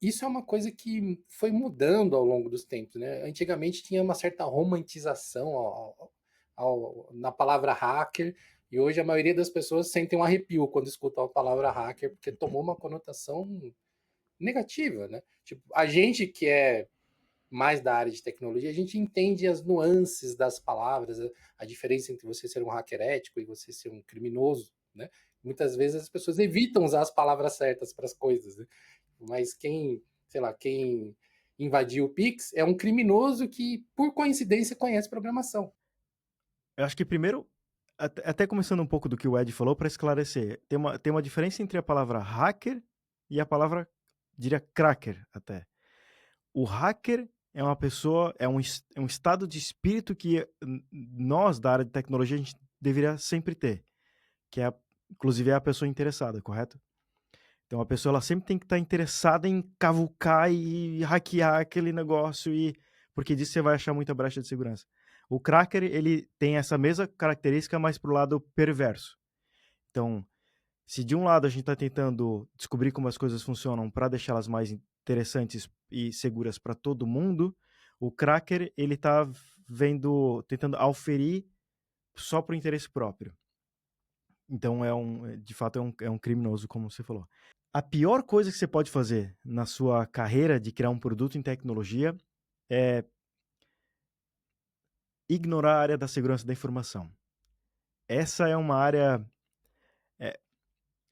isso é uma coisa que foi mudando ao longo dos tempos, né? Antigamente tinha uma certa romantização na palavra hacker, e hoje a maioria das pessoas sente um arrepio quando escutam a palavra hacker, porque tomou uma conotação negativa, né? Tipo, a gente que é mais da área de tecnologia, a gente entende as nuances das palavras, a diferença entre você ser um hacker ético e você ser um criminoso, né? Muitas vezes as pessoas evitam usar as palavras certas para as coisas, né? Mas quem, sei lá, quem invadiu o Pix é um criminoso que, por coincidência, conhece programação. Eu acho que primeiro, até começando um pouco do que o Ed falou, para esclarecer, tem uma diferença entre a palavra hacker e a palavra, diria, cracker até. O hacker é uma pessoa, é um estado de espírito que nós, da área de tecnologia, a gente deveria sempre ter, que é, inclusive, é a pessoa interessada, correto? Então a pessoa ela sempre tem que estar interessada em cavucar e hackear aquele negócio, porque disso você vai achar muita brecha de segurança. O cracker, ele tem essa mesma característica, mas pro lado perverso. Então, se de um lado a gente está tentando descobrir como as coisas funcionam para deixá-las mais interessantes e seguras para todo mundo, o cracker ele está tentando auferir só para o interesse próprio. Então de fato é um criminoso, como você falou. A pior coisa que você pode fazer na sua carreira de criar um produto em tecnologia é ignorar a área da segurança da informação. Essa é uma área. É,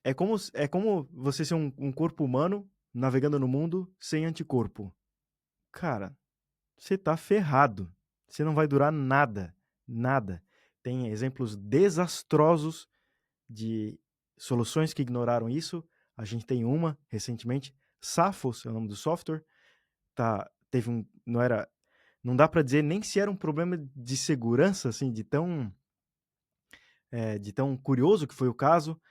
é como você ser um corpo humano navegando no mundo sem anticorpo. Cara, você tá ferrado. Você não vai durar nada. Nada. Tem exemplos desastrosos de soluções que ignoraram isso. A gente tem uma recentemente. Safos é o nome do software. Teve não dá para dizer nem se era um problema de segurança, assim, de tão curioso que foi o caso.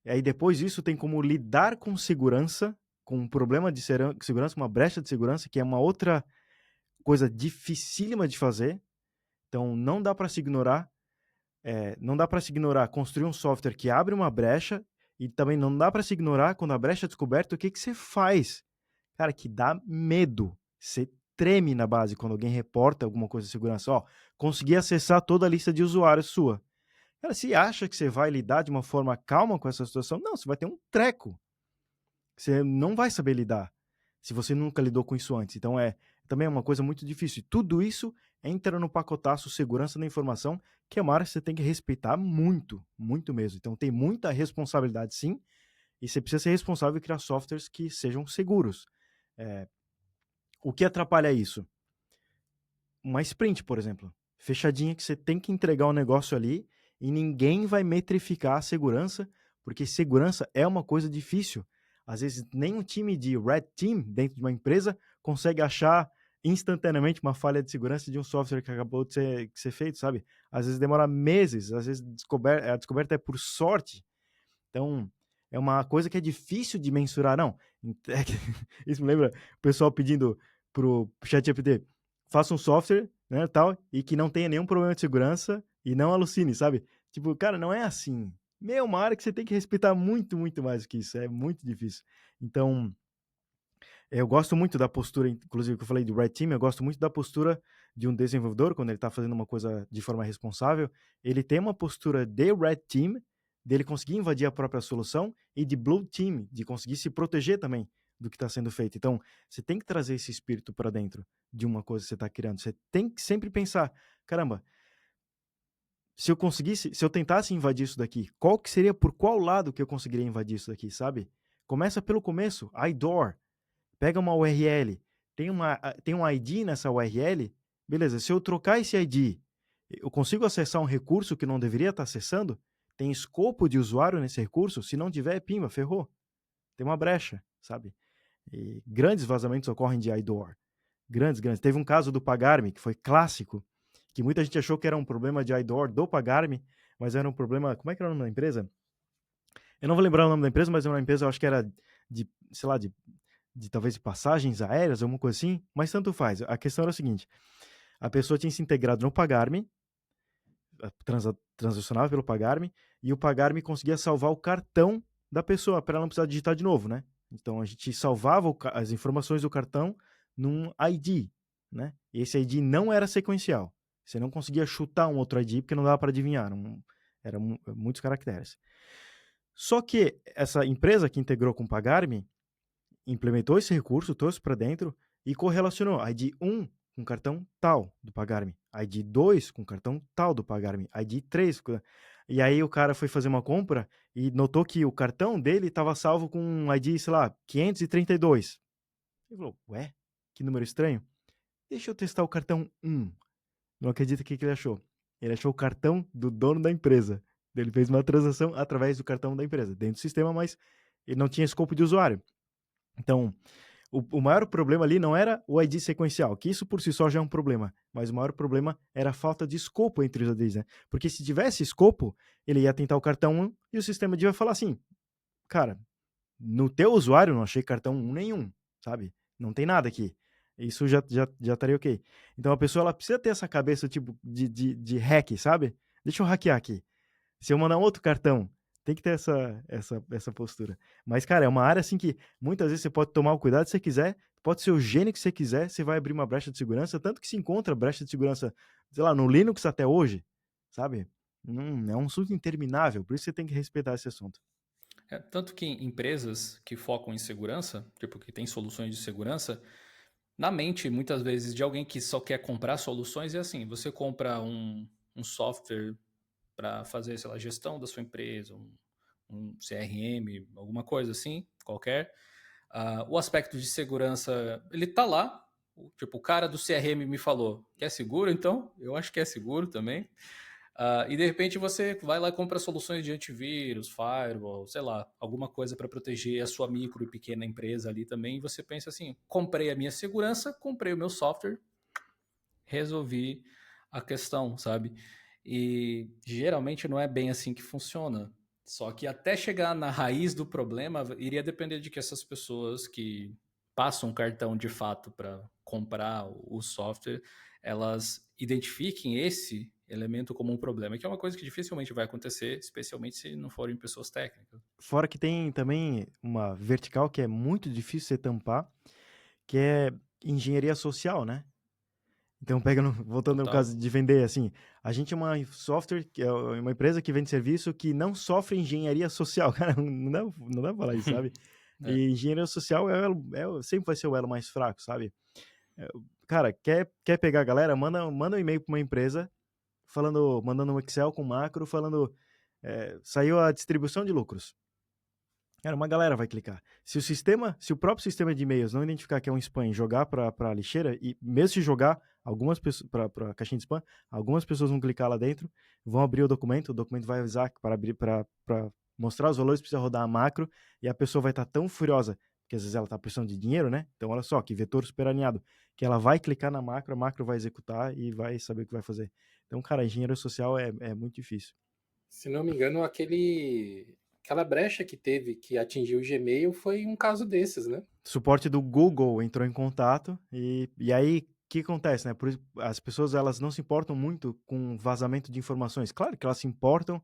E aí depois disso tem como lidar com segurança, com um problema de segurança, uma brecha de segurança, que é uma outra coisa dificílima de fazer. Então não dá para se ignorar, não dá para se ignorar construir um software que abre uma brecha, e também não dá para se ignorar quando a brecha é descoberta, o que você faz? Cara, que dá medo. Você treme na base quando alguém reporta alguma coisa de segurança. Ó, consegui acessar toda a lista de usuários sua. Cara, se acha que você vai lidar de uma forma calma com essa situação, não, você vai ter um treco. Você não vai saber lidar se você nunca lidou com isso antes. Então também é uma coisa muito difícil. E tudo isso entra no pacotaço segurança da informação, que é uma área que você tem que respeitar muito, muito mesmo. Então tem muita responsabilidade, sim, e você precisa ser responsável e criar softwares que sejam seguros. O que atrapalha isso? Uma sprint, por exemplo. Fechadinha, que você tem que entregar um negócio ali e ninguém vai metrificar a segurança, porque segurança é uma coisa difícil. Às vezes, nem um time de Red Team dentro de uma empresa consegue achar instantaneamente uma falha de segurança de um software que acabou de ser feito, sabe? Às vezes demora meses, às vezes a descoberta é por sorte. Então, é uma coisa que é difícil de mensurar, não. Isso me lembra o pessoal pedindo pro ChatGPT, faça um software, né, tal, e que não tenha nenhum problema de segurança e não alucine, sabe? Tipo, cara, não é assim. É uma área que você tem que respeitar muito, muito mais do que isso. É muito difícil. Então, eu gosto muito da postura, inclusive que eu falei do Red Team, eu gosto muito da postura de um desenvolvedor quando ele está fazendo uma coisa de forma responsável. Ele tem uma postura de Red Team, dele conseguir invadir a própria solução, e de Blue Team, de conseguir se proteger também do que está sendo feito. Então, você tem que trazer esse espírito para dentro de uma coisa que você está criando. Você tem que sempre pensar, caramba, se eu tentasse invadir isso daqui, por qual lado que eu conseguiria invadir isso daqui, sabe? Começa pelo começo, IDOR, pega uma URL, tem um ID nessa URL, beleza, se eu trocar esse ID, eu consigo acessar um recurso que não deveria estar acessando? Tem escopo de usuário nesse recurso? Se não tiver, pimba, ferrou. Tem uma brecha, sabe? E grandes vazamentos ocorrem de IDOR. Grandes. Teve um caso do Pagar.me, que foi clássico, que muita gente achou que era um problema de IDOR do Pagar.me, mas era um problema... Como é que era o nome da empresa? Eu não vou lembrar o nome da empresa, mas era uma empresa, eu acho que era de, sei lá, de talvez de passagens aéreas, alguma coisa assim, mas tanto faz. A questão era o seguinte, a pessoa tinha se integrado no Pagar.me, transacionava pelo Pagar.me, e o Pagar.me conseguia salvar o cartão da pessoa, para ela não precisar digitar de novo, né? Então a gente salvava as informações do cartão num ID, né? E esse ID não era sequencial. Você não conseguia chutar um outro ID, porque não dava para adivinhar, eram muitos caracteres. Só que essa empresa que integrou com o Pagar.me implementou esse recurso, trouxe para dentro e correlacionou ID 1 com cartão tal do Pagar.me, ID 2 com cartão tal do Pagar.me, ID 3. E aí o cara foi fazer uma compra e notou que o cartão dele estava salvo com um ID, sei lá, 532. Ele falou, ué, que número estranho. Deixa eu testar o cartão 1. Não acredita o que ele achou. Ele achou o cartão do dono da empresa. Ele fez uma transação através do cartão da empresa, dentro do sistema, mas ele não tinha escopo de usuário. Então, o maior problema ali não era o ID sequencial, que isso por si só já é um problema, mas o maior problema era a falta de escopo entre os IDs, né? Porque se tivesse escopo, ele ia tentar o cartão 1 e o sistema devia falar assim, cara, no teu usuário não achei cartão 1 nenhum, sabe? Não tem nada aqui. Isso já estaria ok. Então a pessoa ela precisa ter essa cabeça tipo de hack, sabe? Deixa eu hackear aqui. Se eu mandar um outro cartão, tem que ter essa postura. Mas, cara, é uma área assim que muitas vezes você pode tomar o cuidado se você quiser, pode ser o gênio que você quiser, você vai abrir uma brecha de segurança, tanto que se encontra brecha de segurança, sei lá, no Linux até hoje, sabe? É um assunto interminável, por isso você tem que respeitar esse assunto. Tanto que empresas que focam em segurança, tipo, que tem soluções de segurança, na mente, muitas vezes, de alguém que só quer comprar soluções, é assim, você compra um software para fazer, sei lá, gestão da sua empresa, um CRM, alguma coisa assim, qualquer. O aspecto de segurança, ele tá lá. Tipo, o cara do CRM me falou, que é seguro, então? Eu acho que é seguro também. E de repente você vai lá e compra soluções de antivírus, firewall, sei lá, alguma coisa para proteger a sua micro e pequena empresa ali também. E você pensa assim: comprei a minha segurança, comprei o meu software, resolvi a questão, sabe? E geralmente não é bem assim que funciona. Só que até chegar na raiz do problema, iria depender de que essas pessoas que passam um cartão de fato para comprar o software, elas identifiquem esse elemento como um problema, que é uma coisa que dificilmente vai acontecer, especialmente se não forem pessoas técnicas. Fora que tem também uma vertical que é muito difícil você tampar, que é engenharia social, né? Então, voltando ao Total. caso de vender, assim, a gente é uma software, que é uma empresa que vende serviço que não sofre engenharia social, cara, não dá pra falar isso, sabe? É. E engenharia social sempre vai ser o elo mais fraco, sabe? Cara, quer pegar a galera, manda um e-mail pra uma empresa, mandando um Excel com macro, falando, saiu a distribuição de lucros. Cara, uma galera vai clicar. Se o próprio sistema de e-mails não identificar que é um spam e jogar para lixeira, e mesmo se jogar algumas pessoas para caixinha de spam, algumas pessoas vão clicar lá dentro, vão abrir o documento vai avisar que para abrir para mostrar os valores precisa rodar a macro, e a pessoa vai estar tão furiosa, porque às vezes ela está precisando de dinheiro, né? Então olha só, que vetor super alinhado, que ela vai clicar na macro, a macro vai executar e vai saber o que vai fazer. Então, cara, engenharia social é muito difícil. Se não me engano, aquela brecha que teve que atingiu o Gmail foi um caso desses, né? Suporte do Google entrou em contato e aí o que acontece, né? As pessoas elas não se importam muito com vazamento de informações. Claro que elas se importam,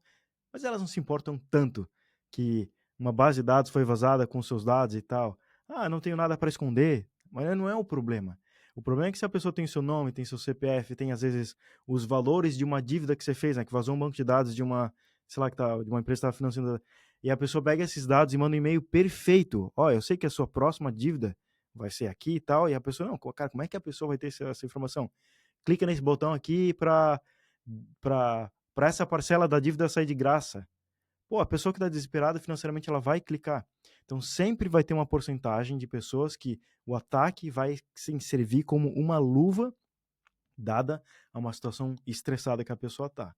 mas elas não se importam tanto que uma base de dados foi vazada com seus dados e tal. Ah, não tenho nada para esconder, mas não é o problema. O problema é que se a pessoa tem seu nome, tem seu CPF, tem às vezes os valores de uma dívida que você fez, né? Que vazou um banco de dados de uma, sei lá, de uma empresa que estava financiando. E a pessoa pega esses dados e manda um e-mail perfeito. Ó, eu sei que a sua próxima dívida vai ser aqui e tal. E a pessoa, não, cara, como é que a pessoa vai ter essa informação? Clica nesse botão aqui para para essa parcela da dívida sair de graça. Pô, a pessoa que está desesperada financeiramente, ela vai clicar. Então, sempre vai ter uma porcentagem de pessoas que o ataque vai sim, servir como uma luva dada a uma situação estressada que a pessoa está.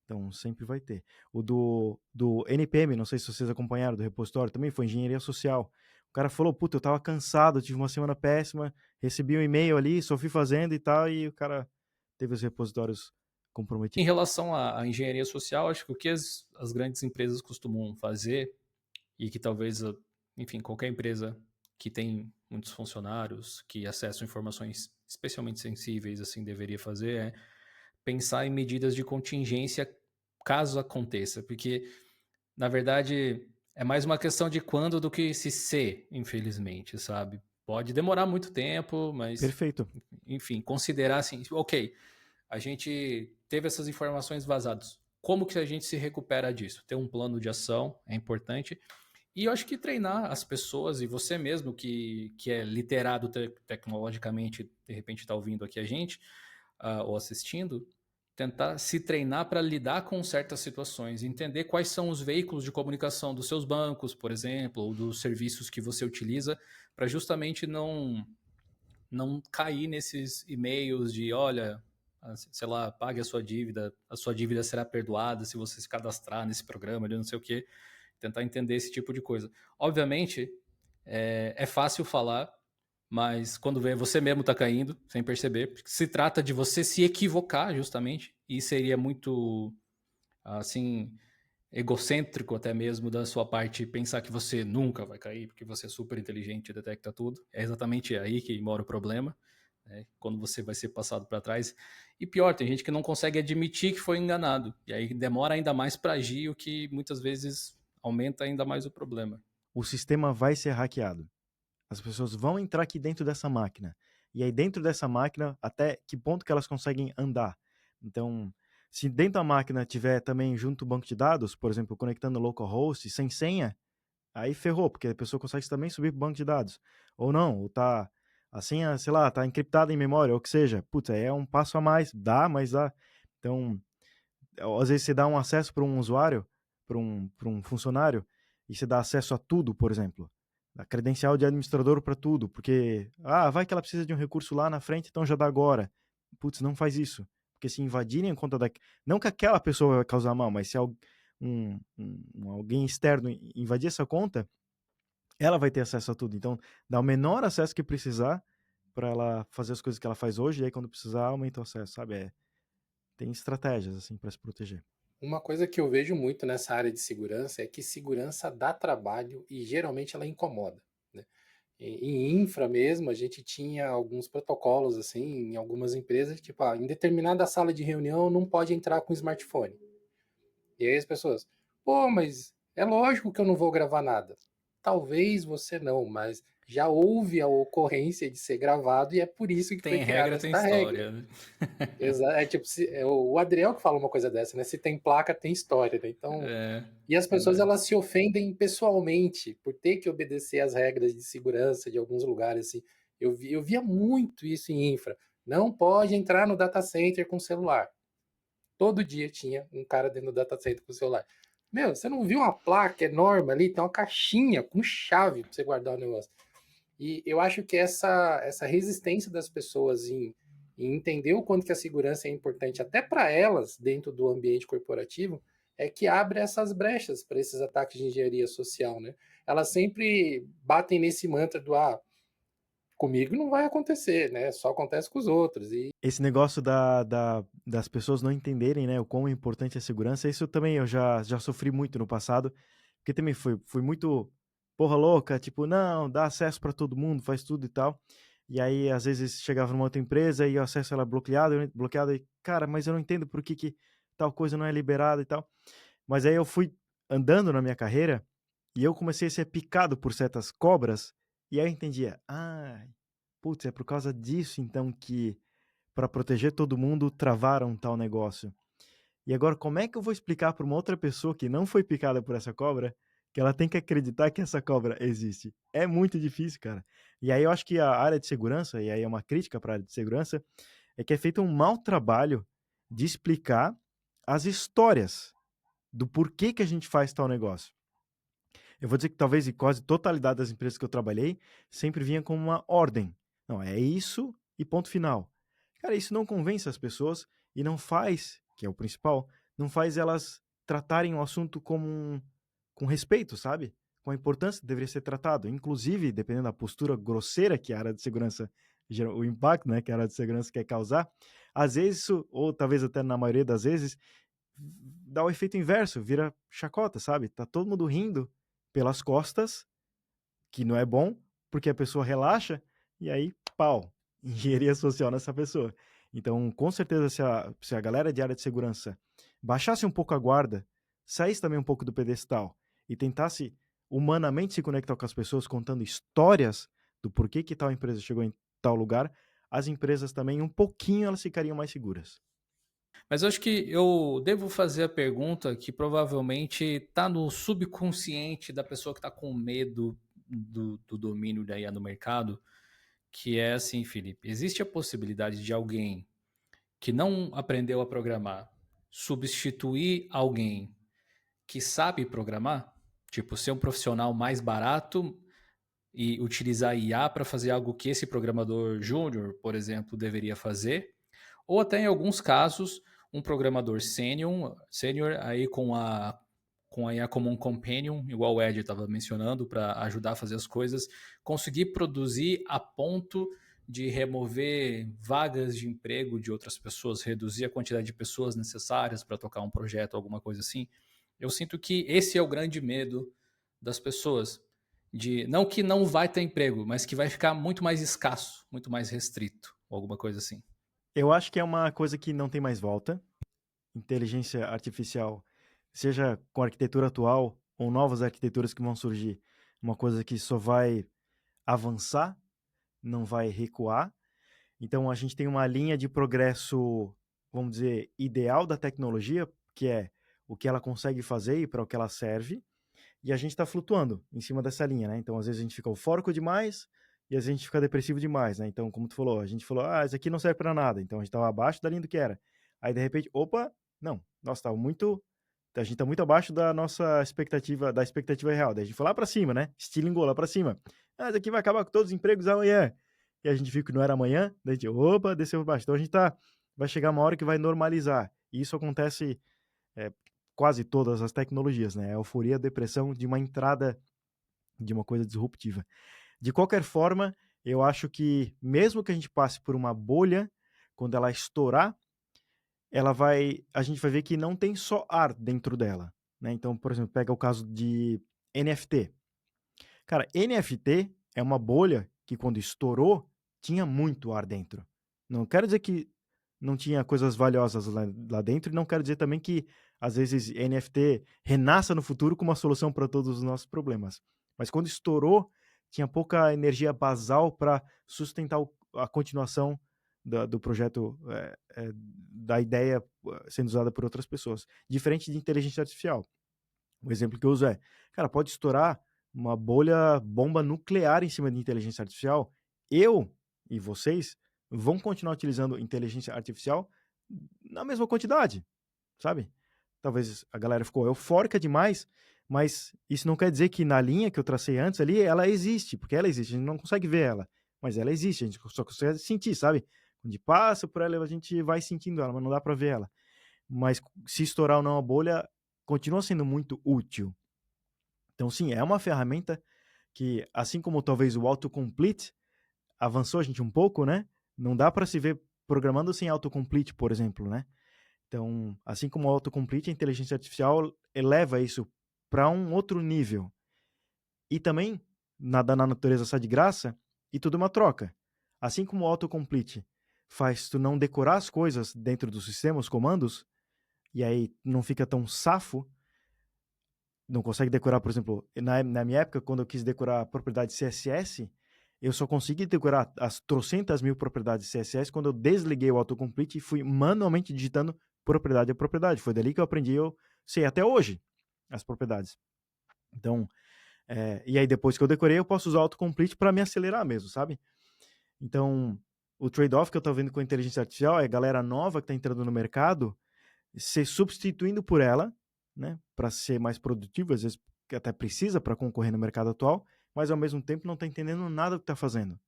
Então, sempre vai ter. O do NPM, não sei se vocês acompanharam, do repositório, também foi engenharia social. O cara falou, puta, eu tava cansado, tive uma semana péssima, recebi um e-mail ali, só fui fazendo e tal, e o cara teve os repositórios comprometidos. Em relação à engenharia social, acho que o que as grandes empresas costumam fazer, e que talvez, enfim, qualquer empresa que tem muitos funcionários, que acessam informações especialmente sensíveis, assim, deveria fazer, é pensar em medidas de contingência caso aconteça, porque, na verdade, é mais uma questão de quando do que se, infelizmente, sabe? Pode demorar muito tempo, mas, Perfeito. enfim, considerar assim, ok, a gente teve essas informações vazadas. Como que a gente se recupera disso? Ter um plano de ação é importante. E eu acho que treinar as pessoas e você mesmo que é literado tecnologicamente, de repente está ouvindo aqui a gente, ou assistindo, tentar se treinar para lidar com certas situações, entender quais são os veículos de comunicação dos seus bancos, por exemplo, ou dos serviços que você utiliza, para justamente não cair nesses e-mails de, olha, sei lá, pague a sua dívida será perdoada se você se cadastrar nesse programa, não sei o quê. Tentar entender esse tipo de coisa. Obviamente, é fácil falar, mas quando vê, você mesmo está caindo, sem perceber, porque se trata de você se equivocar, justamente, e seria muito, assim, egocêntrico até mesmo da sua parte pensar que você nunca vai cair, porque você é super inteligente e detecta tudo. É exatamente aí que mora o problema, né? Quando você vai ser passado para trás. E pior, tem gente que não consegue admitir que foi enganado, e aí demora ainda mais para agir, o que muitas vezes aumenta ainda mais o problema. O sistema vai ser hackeado. As pessoas vão entrar aqui dentro dessa máquina. E aí, dentro dessa máquina, até que ponto que elas conseguem andar? Então, se dentro da máquina tiver também junto o banco de dados, por exemplo, conectando localhost sem senha, aí ferrou, porque a pessoa consegue também subir para o banco de dados. Ou não, ou tá a senha, sei lá, tá encriptada em memória, ou o que seja. Putz, aí é um passo a mais, dá, mas dá. Então, às vezes você dá um acesso para um usuário, para um funcionário, e você dá acesso a tudo, por exemplo. A credencial de administrador para tudo, porque, vai que ela precisa de um recurso lá na frente, então já dá agora. Putz, não faz isso. Porque se invadirem a conta da. Não que aquela pessoa vai causar mal, mas se alguém externo invadir essa conta, ela vai ter acesso a tudo. Então, dá o menor acesso que precisar para ela fazer as coisas que ela faz hoje, e aí quando precisar, aumenta o acesso, sabe? Tem estratégias, assim, para se proteger. Uma coisa que eu vejo muito nessa área de segurança é que segurança dá trabalho e geralmente ela incomoda, né? Em infra mesmo, a gente tinha alguns protocolos assim, em algumas empresas, tipo, em determinada sala de reunião não pode entrar com smartphone. E aí as pessoas, pô, mas é lógico que eu não vou gravar nada. Talvez você não, mas já houve a ocorrência de ser gravado e é por isso que foi Tem criada regra, tem essa regra. história, né? É tipo, é o Adriel que fala uma coisa dessa, né? Se tem placa, tem história, né? Então, É, e as pessoas verdade. elas se ofendem pessoalmente por ter que obedecer às regras de segurança de alguns lugares assim. Eu via muito isso em infra. Não pode entrar no data center com celular. Todo dia tinha um cara dentro do data center com o celular. Meu, você não viu uma placa enorme ali? Tem uma caixinha com chave para você guardar o negócio. E eu acho que essa resistência das pessoas em entender o quanto que a segurança é importante até para elas dentro do ambiente corporativo é que abre essas brechas para esses ataques de engenharia social, né? Elas sempre batem nesse mantra do comigo não vai acontecer, né? Só acontece com os outros. E Esse negócio das pessoas não entenderem, né, o quão importante é a segurança, isso também eu já sofri muito no passado, porque também fui muito porra louca, tipo, não, dá acesso para todo mundo, faz tudo e tal. E aí, às vezes, chegava numa outra empresa e o acesso era bloqueado, e, cara, mas eu não entendo por que tal coisa não é liberada e tal. Mas aí eu fui andando na minha carreira e eu comecei a ser picado por certas cobras, e aí eu entendia, putz, é por causa disso então que para proteger todo mundo, travaram tal negócio. E agora, como é que eu vou explicar para uma outra pessoa que não foi picada por essa cobra que ela tem que acreditar que essa cobra existe? É muito difícil, cara. E aí eu acho que a área de segurança, e aí é uma crítica para a área de segurança, é que é feito um mau trabalho de explicar as histórias do porquê que a gente faz tal negócio. Eu vou dizer que talvez em quase totalidade das empresas que eu trabalhei, sempre vinha com uma ordem. Não, é isso e ponto final. Cara, isso não convence as pessoas e não faz, que é o principal, não faz elas tratarem o assunto com respeito, sabe? Com a importância que deveria ser tratado. Inclusive, dependendo da postura grosseira que a área de segurança, o impacto, né, que a área de segurança quer causar, às vezes isso, ou talvez até na maioria das vezes, dá o efeito inverso, vira chacota, sabe? Tá todo mundo rindo pelas costas, que não é bom, porque a pessoa relaxa e aí, pau, engenharia social nessa pessoa. Então, com certeza, se a galera de área de segurança baixasse um pouco a guarda, saísse também um pouco do pedestal e tentasse humanamente se conectar com as pessoas, contando histórias do porquê que tal empresa chegou em tal lugar, as empresas também, um pouquinho, elas ficariam mais seguras. Mas eu acho que eu devo fazer a pergunta que provavelmente está no subconsciente da pessoa que está com medo do domínio da IA no mercado, que é assim, Felipe, existe a possibilidade de alguém que não aprendeu a programar substituir alguém que sabe programar? Tipo, ser um profissional mais barato e utilizar IA para fazer algo que esse programador júnior, por exemplo, deveria fazer? Ou até em alguns casos, um programador sênior aí com a IA como um companion, igual o Ed estava mencionando, para ajudar a fazer as coisas, conseguir produzir a ponto de remover vagas de emprego de outras pessoas, reduzir a quantidade de pessoas necessárias para tocar um projeto, alguma coisa assim. Eu sinto que esse é o grande medo das pessoas, de não que não vai ter emprego, mas que vai ficar muito mais escasso, muito mais restrito, alguma coisa assim. Eu acho que é uma coisa que não tem mais volta. Inteligência artificial, seja com a arquitetura atual ou novas arquiteturas que vão surgir, uma coisa que só vai avançar, não vai recuar. Então a gente tem uma linha de progresso, vamos dizer, ideal da tecnologia, que é o que ela consegue fazer e para o que ela serve, e a gente está flutuando em cima dessa linha, né? Então às vezes a gente fica eufórico demais e às vezes a gente fica depressivo demais, né? Então, como tu falou, a gente falou, isso aqui não serve para nada, então a gente estava abaixo da linha do que era. Aí de repente, opa, não, nossa, a gente tá muito abaixo da nossa expectativa, da expectativa real. Daí a gente foi lá para cima, né? Estilingou lá para cima. Isso aqui vai acabar com todos os empregos amanhã. E a gente viu que não era amanhã, daí a gente, opa, desceu para baixo. Então a gente vai chegar uma hora que vai normalizar. E isso acontece quase todas as tecnologias, né? A euforia, a depressão de uma entrada de uma coisa disruptiva. De qualquer forma, eu acho que mesmo que a gente passe por uma bolha, quando ela estourar, a gente vai ver que não tem só ar dentro dela, né? Então, por exemplo, pega o caso de NFT. Cara, NFT é uma bolha que quando estourou, tinha muito ar dentro. Não quero dizer que não tinha coisas valiosas lá dentro, e não quero dizer também que às vezes NFT renasça no futuro com uma solução para todos os nossos problemas. Mas quando estourou, tinha pouca energia basal para sustentar a continuação do projeto, da ideia sendo usada por outras pessoas. Diferente de inteligência artificial. O exemplo que eu uso cara, pode estourar uma bomba nuclear em cima de inteligência artificial. Eu e vocês vão continuar utilizando inteligência artificial na mesma quantidade, sabe? Talvez a galera ficou eufórica demais, mas isso não quer dizer que na linha que eu tracei antes ali, ela existe, porque ela existe, a gente não consegue ver ela, mas ela existe, a gente só consegue sentir, sabe? Quando passa por ela, a gente vai sentindo ela, mas não dá para ver ela. Mas se estourar ou não a bolha, continua sendo muito útil. Então, sim, é uma ferramenta que, assim como talvez o autocomplete avançou a gente um pouco, né? Não dá para se ver programando sem autocomplete, por exemplo, né? Então, assim como o autocomplete, a inteligência artificial eleva isso para um outro nível. E também, nada na natureza sai de graça, e tudo é uma troca. Assim como o autocomplete faz tu não decorar as coisas dentro do sistema, os comandos, e aí não fica tão safo, não consegue decorar, por exemplo, na minha época, quando eu quis decorar propriedade CSS, eu só consegui decorar as trocentas mil propriedades CSS quando eu desliguei o autocomplete e fui manualmente digitando propriedade a propriedade. Foi dali que eu aprendi, eu sei até hoje as propriedades. Então, e aí depois que eu decorei, eu posso usar o autocomplete para me acelerar mesmo, sabe? Então, o trade-off que eu tô vendo com a inteligência artificial é a galera nova que tá entrando no mercado, se substituindo por ela, né, para ser mais produtivo, às vezes que até precisa para concorrer no mercado atual, mas ao mesmo tempo não está entendendo nada do que está fazendo.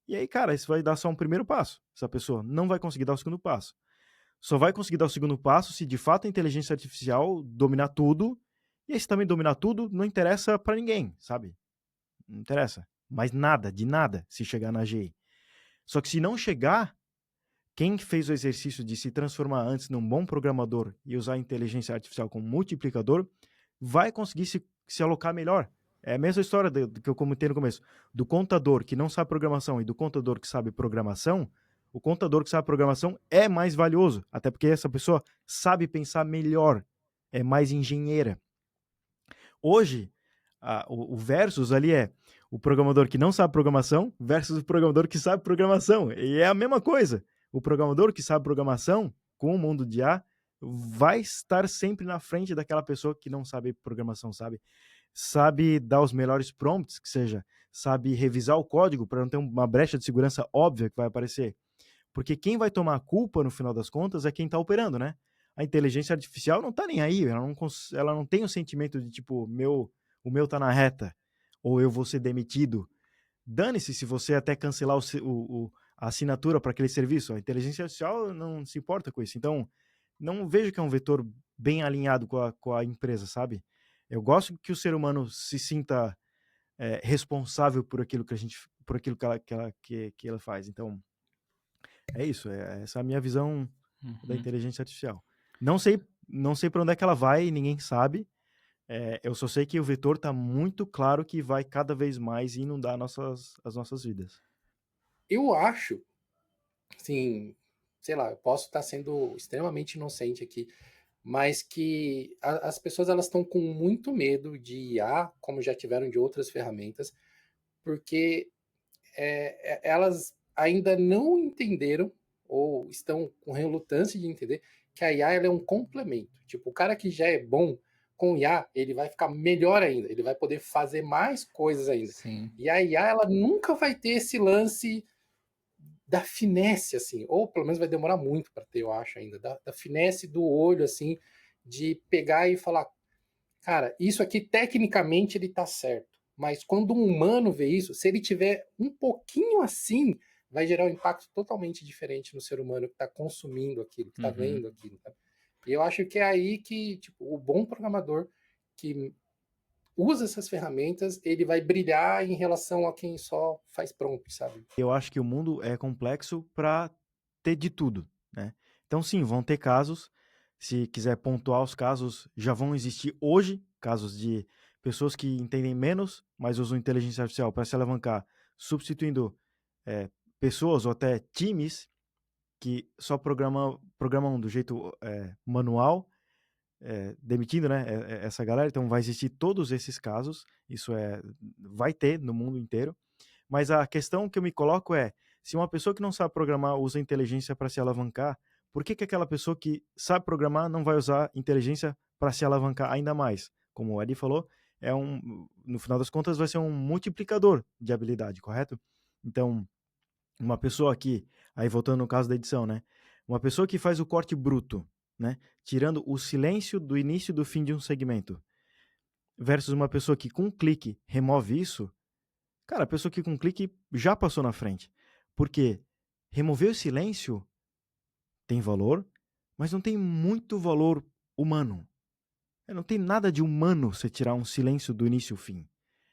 E aí, cara, isso vai dar só um primeiro passo. Essa pessoa não vai conseguir dar o segundo passo. Só vai conseguir dar o segundo passo se de fato a inteligência artificial dominar tudo. E aí, se também dominar tudo, não interessa para ninguém, sabe? Não interessa. Mas nada, de nada, se chegar na GI. Só que se não chegar, quem fez o exercício de se transformar antes num bom programador e usar a inteligência artificial como multiplicador, vai conseguir se alocar melhor. É a mesma história do que eu comentei no começo. Do contador que não sabe programação e do contador que sabe programação, o contador que sabe programação é mais valioso, até porque essa pessoa sabe pensar melhor, é mais engenheira. Hoje, o versus ali é o programador que não sabe programação versus o programador que sabe programação. E é a mesma coisa. O programador que sabe programação, com o mundo de IA, vai estar sempre na frente daquela pessoa que não sabe programação, sabe? Sabe dar os melhores prompts, que seja, sabe revisar o código para não ter uma brecha de segurança óbvia que vai aparecer. Porque quem vai tomar a culpa, no final das contas, é quem está operando, né? A inteligência artificial não está nem aí, ela não tem o sentimento de tipo, o meu tá na reta, ou eu vou ser demitido. Dane-se se você até cancelar a assinatura para aquele serviço. A inteligência artificial não se importa com isso. Então, não vejo que é um vetor bem alinhado com a empresa, sabe? Eu gosto que o ser humano se sinta responsável por aquilo que a gente, por aquilo que ela faz. Então, é isso. Essa é a minha visão da inteligência artificial. Não sei para onde é que ela vai, ninguém sabe. Eu só sei que o vetor está muito claro que vai cada vez mais inundar as nossas vidas. Eu acho, assim, sei lá, eu posso estar sendo extremamente inocente aqui, mas que as pessoas elas estão com muito medo de IA, como já tiveram de outras ferramentas, porque elas ainda não entenderam ou estão com relutância de entender que a IA ela é um complemento. Tipo, o cara que já é bom com IA, ele vai ficar melhor ainda, ele vai poder fazer mais coisas ainda. Sim. E a IA ela nunca vai ter esse lance da finesse, assim, ou pelo menos vai demorar muito para ter, eu acho ainda, da finesse do olho, assim, de pegar e falar, cara, isso aqui tecnicamente ele tá certo, mas quando um humano vê isso, se ele tiver um pouquinho assim, vai gerar um impacto totalmente diferente no ser humano que está consumindo aquilo, que está vendo aquilo. Tá? E eu acho que é aí que tipo, o bom programador que usa essas ferramentas, ele vai brilhar em relação a quem só faz prompt, sabe? Eu acho que o mundo é complexo para ter de tudo, né? Então, sim, vão ter casos. Se quiser pontuar os casos, já vão existir hoje casos de pessoas que entendem menos, mas usam inteligência artificial para se alavancar, substituindo pessoas ou até times que só programam do jeito manual, demitindo, né, essa galera. Então, vai existir todos esses casos. Isso vai ter no mundo inteiro. Mas a questão que eu me coloco é, se uma pessoa que não sabe programar usa inteligência para se alavancar, por que aquela pessoa que sabe programar não vai usar inteligência para se alavancar ainda mais? Como o Edi falou, no final das contas vai ser um multiplicador de habilidade, correto? Então, uma pessoa que, aí voltando no caso da edição, né? Uma pessoa que faz o corte bruto, né? Tirando o silêncio do início e do fim de um segmento, versus uma pessoa que com um clique remove isso. Cara, a pessoa que com um clique já passou na frente. Porque remover o silêncio tem valor, mas não tem muito valor humano. Não tem nada de humano você tirar um silêncio do início ao fim,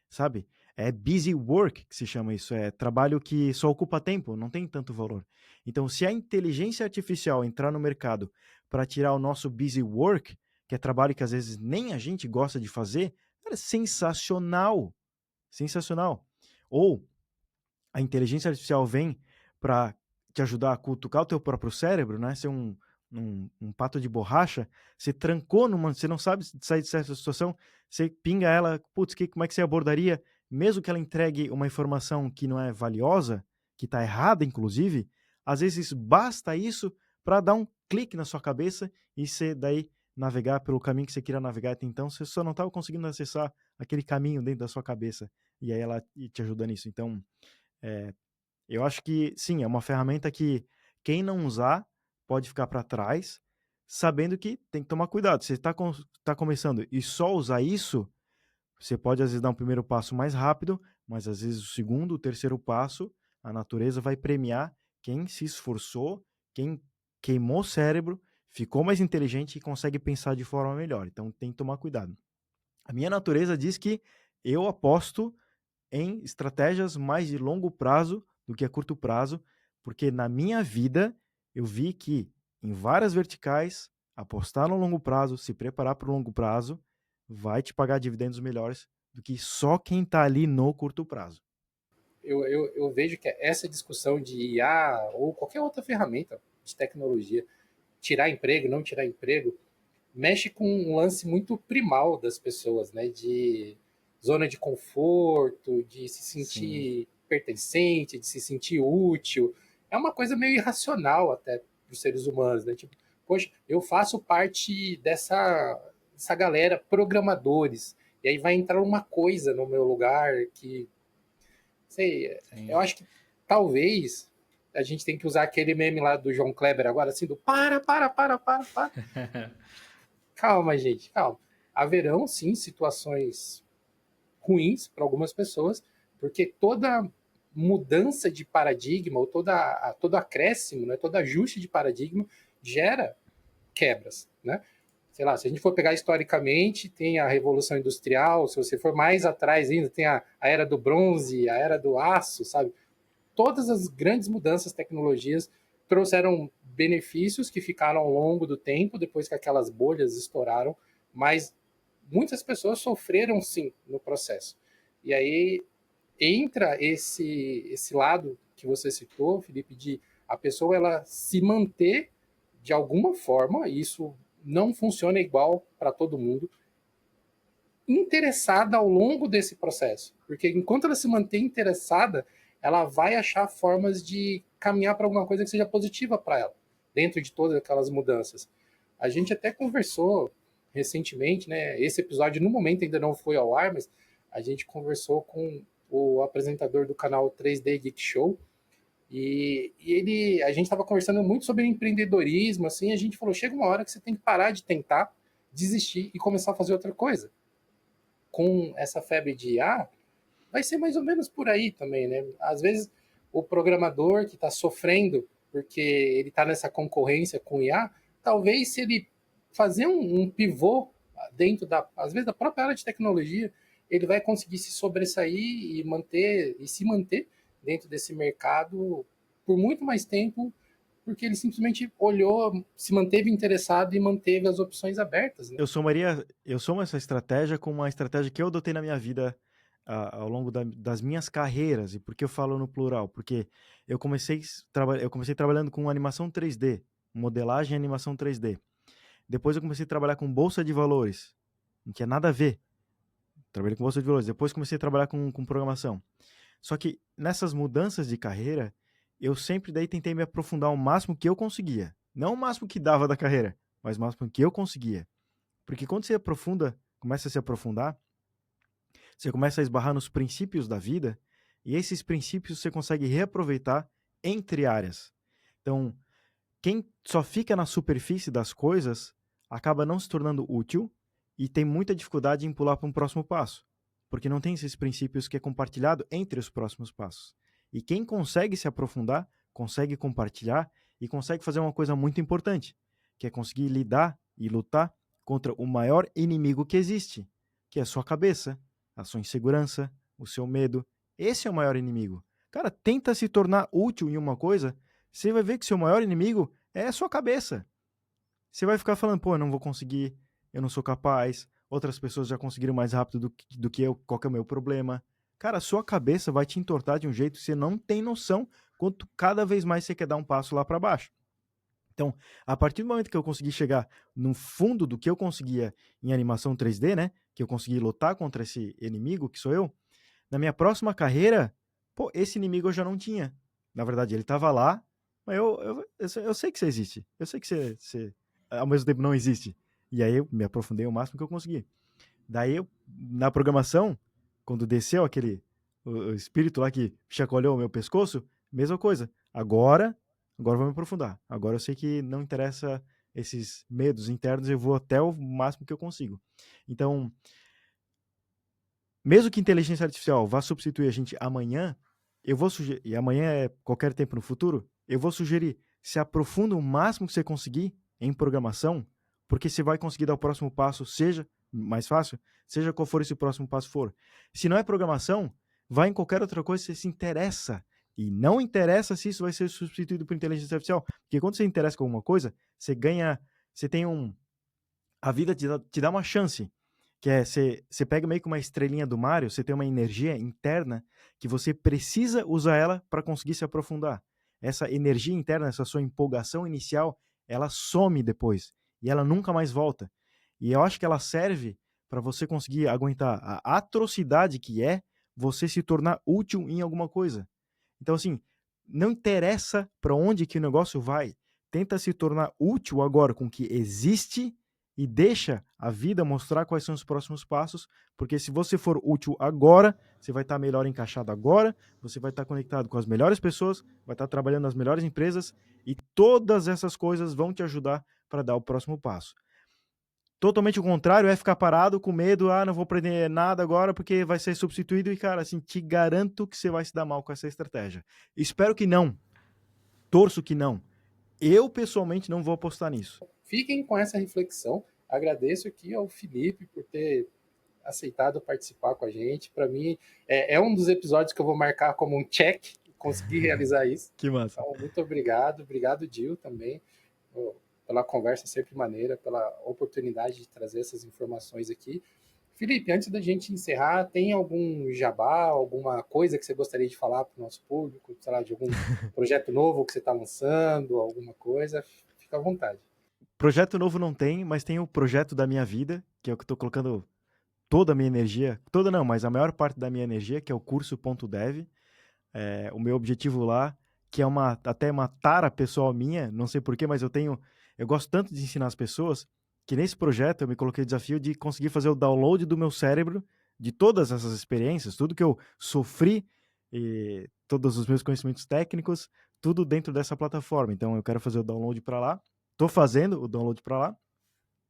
sabe? É busy work que se chama isso, é trabalho que só ocupa tempo, não tem tanto valor. Então, se a inteligência artificial entrar no mercado para tirar o nosso busy work, que é trabalho que às vezes nem a gente gosta de fazer, é sensacional. Sensacional. Ou a inteligência artificial vem para te ajudar a cutucar o teu próprio cérebro, né? Ser um pato de borracha, você trancou você não sabe sair de certa situação, você pinga ela, putz, como é que você abordaria? Mesmo que ela entregue uma informação que não é valiosa, que está errada, inclusive, às vezes basta isso para dar um clique na sua cabeça e você daí navegar pelo caminho que você queria navegar até então, você só não estava conseguindo acessar aquele caminho dentro da sua cabeça, e aí ela te ajuda nisso. Então, eu acho que, sim, é uma ferramenta que quem não usar pode ficar para trás, sabendo que tem que tomar cuidado. Você tá começando e só usar isso, você pode às vezes dar um primeiro passo mais rápido, mas às vezes o segundo, o terceiro passo, a natureza vai premiar quem se esforçou, quem queimou o cérebro, ficou mais inteligente e consegue pensar de forma melhor. Então tem que tomar cuidado. A minha natureza diz que eu aposto em estratégias mais de longo prazo do que a curto prazo, porque na minha vida eu vi que em várias verticais, apostar no longo prazo, se preparar para o longo prazo, vai te pagar dividendos melhores do que só quem está ali no curto prazo. Eu vejo que essa discussão de IA ou qualquer outra ferramenta de tecnologia, tirar emprego, não tirar emprego, mexe com um lance muito primal das pessoas, né? De zona de conforto, de se Sim. sentir pertencente, de se sentir útil. É uma coisa meio irracional até para os seres humanos, né? Tipo, poxa, eu faço parte dessa galera programadores, e aí vai entrar uma coisa no meu lugar que, sei, eu Sim. acho que talvez a gente tem que usar aquele meme lá do João Kleber agora, assim, do para. Calma, gente, calma. Haverão, sim, situações ruins para algumas pessoas, porque toda mudança de paradigma, ou todo acréscimo, né, todo ajuste de paradigma gera quebras, né? Sei lá, se a gente for pegar historicamente, tem a Revolução Industrial, se você for mais atrás ainda, tem a Era do Bronze, a Era do Aço, sabe? Todas as grandes mudanças, tecnologias, trouxeram benefícios que ficaram ao longo do tempo, depois que aquelas bolhas estouraram, mas muitas pessoas sofreram sim no processo. E aí entra esse lado que você citou, Felipe, de a pessoa ela se manter de alguma forma, e isso não funciona igual para todo mundo, interessada ao longo desse processo. Porque enquanto ela se mantém interessada, ela vai achar formas de caminhar para alguma coisa que seja positiva para ela, dentro de todas aquelas mudanças. A gente até conversou recentemente, né? Esse episódio no momento ainda não foi ao ar, mas a gente conversou com o apresentador do canal 3D Geek Show a gente estava conversando muito sobre empreendedorismo, assim, a gente falou, chega uma hora que você tem que parar de tentar, desistir e começar a fazer outra coisa. Com essa febre de IA, vai ser mais ou menos por aí também, né? Às vezes o programador que está sofrendo porque ele está nessa concorrência com IA, talvez se ele fazer um pivô dentro às vezes da própria área de tecnologia, ele vai conseguir se sobressair e se manter dentro desse mercado por muito mais tempo, porque ele simplesmente olhou, se manteve interessado e manteve as opções abertas, né? Eu somo essa estratégia com uma estratégia que eu adotei na minha vida ao longo das minhas carreiras. E por que eu falo no plural? Porque eu comecei trabalhando com animação 3D, modelagem e animação 3D. Depois eu comecei a trabalhar com bolsa de valores, não tinha nada a ver. Trabalhei com bolsa de valores. Depois comecei a trabalhar com programação. Só que nessas mudanças de carreira, eu sempre daí tentei me aprofundar o máximo que eu conseguia. Não o máximo que dava da carreira, mas o máximo que eu conseguia. Porque quando você começa a se aprofundar, você começa a esbarrar nos princípios da vida, e esses princípios você consegue reaproveitar entre áreas. Então, quem só fica na superfície das coisas acaba não se tornando útil e tem muita dificuldade em pular para um próximo passo, porque não tem esses princípios que é compartilhado entre os próximos passos. E quem consegue se aprofundar, consegue compartilhar e consegue fazer uma coisa muito importante, que é conseguir lidar e lutar contra o maior inimigo que existe, que é a sua cabeça, a sua insegurança, o seu medo. Esse é o maior inimigo. Cara, tenta se tornar útil em uma coisa, você vai ver que seu maior inimigo é a sua cabeça. Você vai ficar falando, pô, eu não vou conseguir, eu não sou capaz, outras pessoas já conseguiram mais rápido do que eu, qual que é o meu problema? Cara, a sua cabeça vai te entortar de um jeito que você não tem noção quanto cada vez mais você quer dar um passo lá para baixo. Então, a partir do momento que eu consegui chegar no fundo do que eu conseguia em animação 3D, né, que eu consegui lutar contra esse inimigo que sou eu, na minha próxima carreira, pô, esse inimigo eu já não tinha. Na verdade, ele estava lá, mas eu sei que você existe. Eu sei que você ao mesmo tempo não existe. E aí eu me aprofundei o máximo que eu consegui. Daí, na programação, quando desceu o espírito lá que chacoalhou o meu pescoço, mesma coisa. Agora eu vou me aprofundar. Agora eu sei que não interessa esses medos internos, eu vou até o máximo que eu consigo. Então, mesmo que inteligência artificial vá substituir a gente amanhã, eu vou sugerir, e amanhã é qualquer tempo no futuro, eu vou sugerir, se aprofunda o máximo que você conseguir em programação, porque você vai conseguir dar o próximo passo, seja mais fácil, seja qual for esse próximo passo for. Se não é programação, vai em qualquer outra coisa que você se interessa. E não interessa se isso vai ser substituído por inteligência artificial. Porque quando você interessa com alguma coisa, você ganha, você tem um... A vida te dá uma chance, que é, você pega meio que uma estrelinha do Mario, você tem uma energia interna que você precisa usar ela para conseguir se aprofundar. Essa energia interna, essa sua empolgação inicial, ela some depois e ela nunca mais volta. E eu acho que ela serve para você conseguir aguentar a atrocidade que é você se tornar útil em alguma coisa. Então, assim, não interessa para onde que o negócio vai, tenta se tornar útil agora com o que existe e deixa a vida mostrar quais são os próximos passos, porque se você for útil agora, você vai estar melhor encaixado agora, você vai estar conectado com as melhores pessoas, vai estar trabalhando nas melhores empresas e todas essas coisas vão te ajudar para dar o próximo passo. Totalmente o contrário é ficar parado com medo, não vou aprender nada agora porque vai ser substituído e, cara, assim, te garanto que você vai se dar mal com essa estratégia. Espero que não, torço que não. Eu, pessoalmente, não vou apostar nisso. Fiquem com essa reflexão. Agradeço aqui ao Felipe por ter aceitado participar com a gente. Para mim, é um dos episódios que eu vou marcar como um check, conseguir realizar isso. Que massa. Então, muito obrigado. Obrigado, Gil, também, pela conversa sempre maneira, pela oportunidade de trazer essas informações aqui. Felipe, antes da gente encerrar, tem algum jabá, alguma coisa que você gostaria de falar para o nosso público? Sei lá, de algum projeto novo que você está lançando, alguma coisa? Fica à vontade. Projeto novo não tem, mas tem o projeto da minha vida, que é o que eu estou colocando toda a minha energia, toda não, mas a maior parte da minha energia, que é o curso.dev. O meu objetivo lá, que é até uma tara pessoal minha, não sei porquê, mas eu gosto tanto de ensinar as pessoas, que nesse projeto eu me coloquei o desafio de conseguir fazer o download do meu cérebro, de todas essas experiências, tudo que eu sofri, e todos os meus conhecimentos técnicos, tudo dentro dessa plataforma. Então eu quero fazer o download para lá, estou fazendo o download para lá.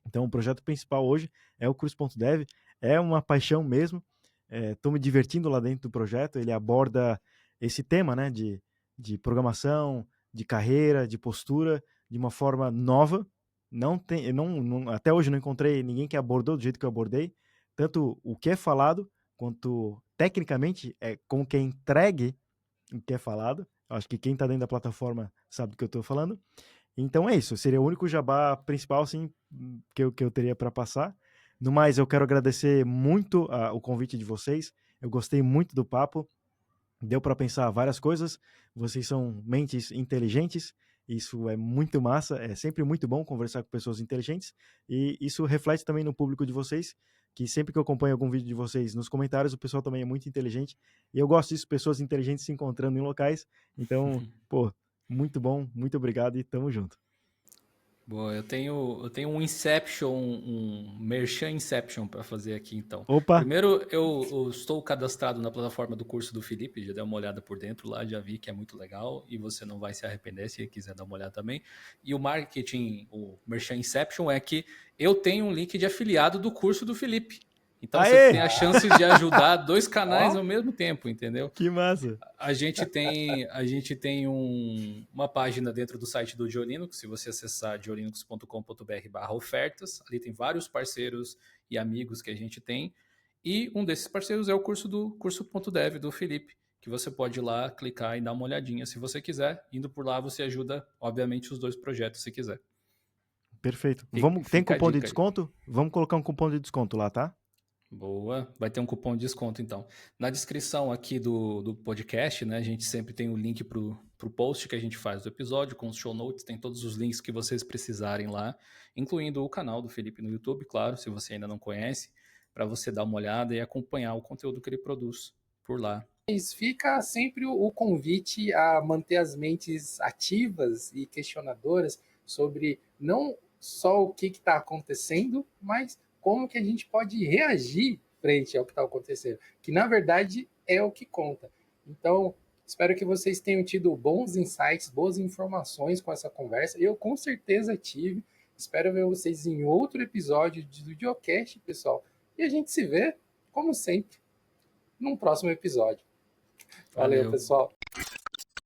Então o projeto principal hoje é o curso.dev, é uma paixão mesmo, estou me divertindo lá dentro do projeto, ele aborda esse tema, né, de programação, de carreira, de postura, de uma forma nova. Até hoje não encontrei ninguém que abordou do jeito que eu abordei, tanto o que é falado, quanto tecnicamente como que é entregue o que é falado. Acho que quem está dentro da plataforma sabe do que eu estou falando. Então é isso, seria o único jabá principal assim, que eu teria para passar. No mais, eu quero agradecer muito o convite de vocês, eu gostei muito do papo, deu para pensar várias coisas, vocês são mentes inteligentes, isso é muito massa, é sempre muito bom conversar com pessoas inteligentes, e isso reflete também no público de vocês, que sempre que eu acompanho algum vídeo de vocês, nos comentários o pessoal também é muito inteligente, e eu gosto disso, pessoas inteligentes se encontrando em locais, então, pô, muito bom, muito obrigado e tamo junto. Boa, eu tenho um Inception, um Merchan Inception para fazer aqui então. Opa! Primeiro, eu estou cadastrado na plataforma do curso do Felipe, já dei uma olhada por dentro lá, já vi que é muito legal e você não vai se arrepender se quiser dar uma olhada também. E o marketing, o Merchan Inception é que eu tenho um link de afiliado do curso do Felipe. Então você Aê! tem a chance de ajudar dois canais Ó. ao mesmo tempo, entendeu? Que massa! A gente tem uma página dentro do site do Geolinux, se você acessar geolinux.com.br/ofertas, ali tem vários parceiros e amigos que a gente tem, e um desses parceiros é o curso.dev do Felipe, que você pode ir lá, clicar e dar uma olhadinha se você quiser. Indo por lá você ajuda, obviamente, os dois projetos se quiser. Perfeito. Tem Fica a cupom de dica aí. desconto? Vamos colocar um cupom de desconto lá, tá? Boa, vai ter um cupom de desconto então. Na descrição aqui do podcast, né, a gente sempre tem o link pro post que a gente faz do episódio, com os show notes, tem todos os links que vocês precisarem lá, incluindo o canal do Felipe no YouTube, claro, se você ainda não conhece, para você dar uma olhada e acompanhar o conteúdo que ele produz por lá. Mas fica sempre o convite a manter as mentes ativas e questionadoras sobre não só o que está acontecendo, mas como que a gente pode reagir frente ao que está acontecendo, que na verdade é o que conta. Então, espero que vocês tenham tido bons insights, boas informações com essa conversa. Eu com certeza tive. Espero ver vocês em outro episódio do Diocast, pessoal. E a gente se vê, como sempre, num próximo episódio. Valeu, Valeu. pessoal.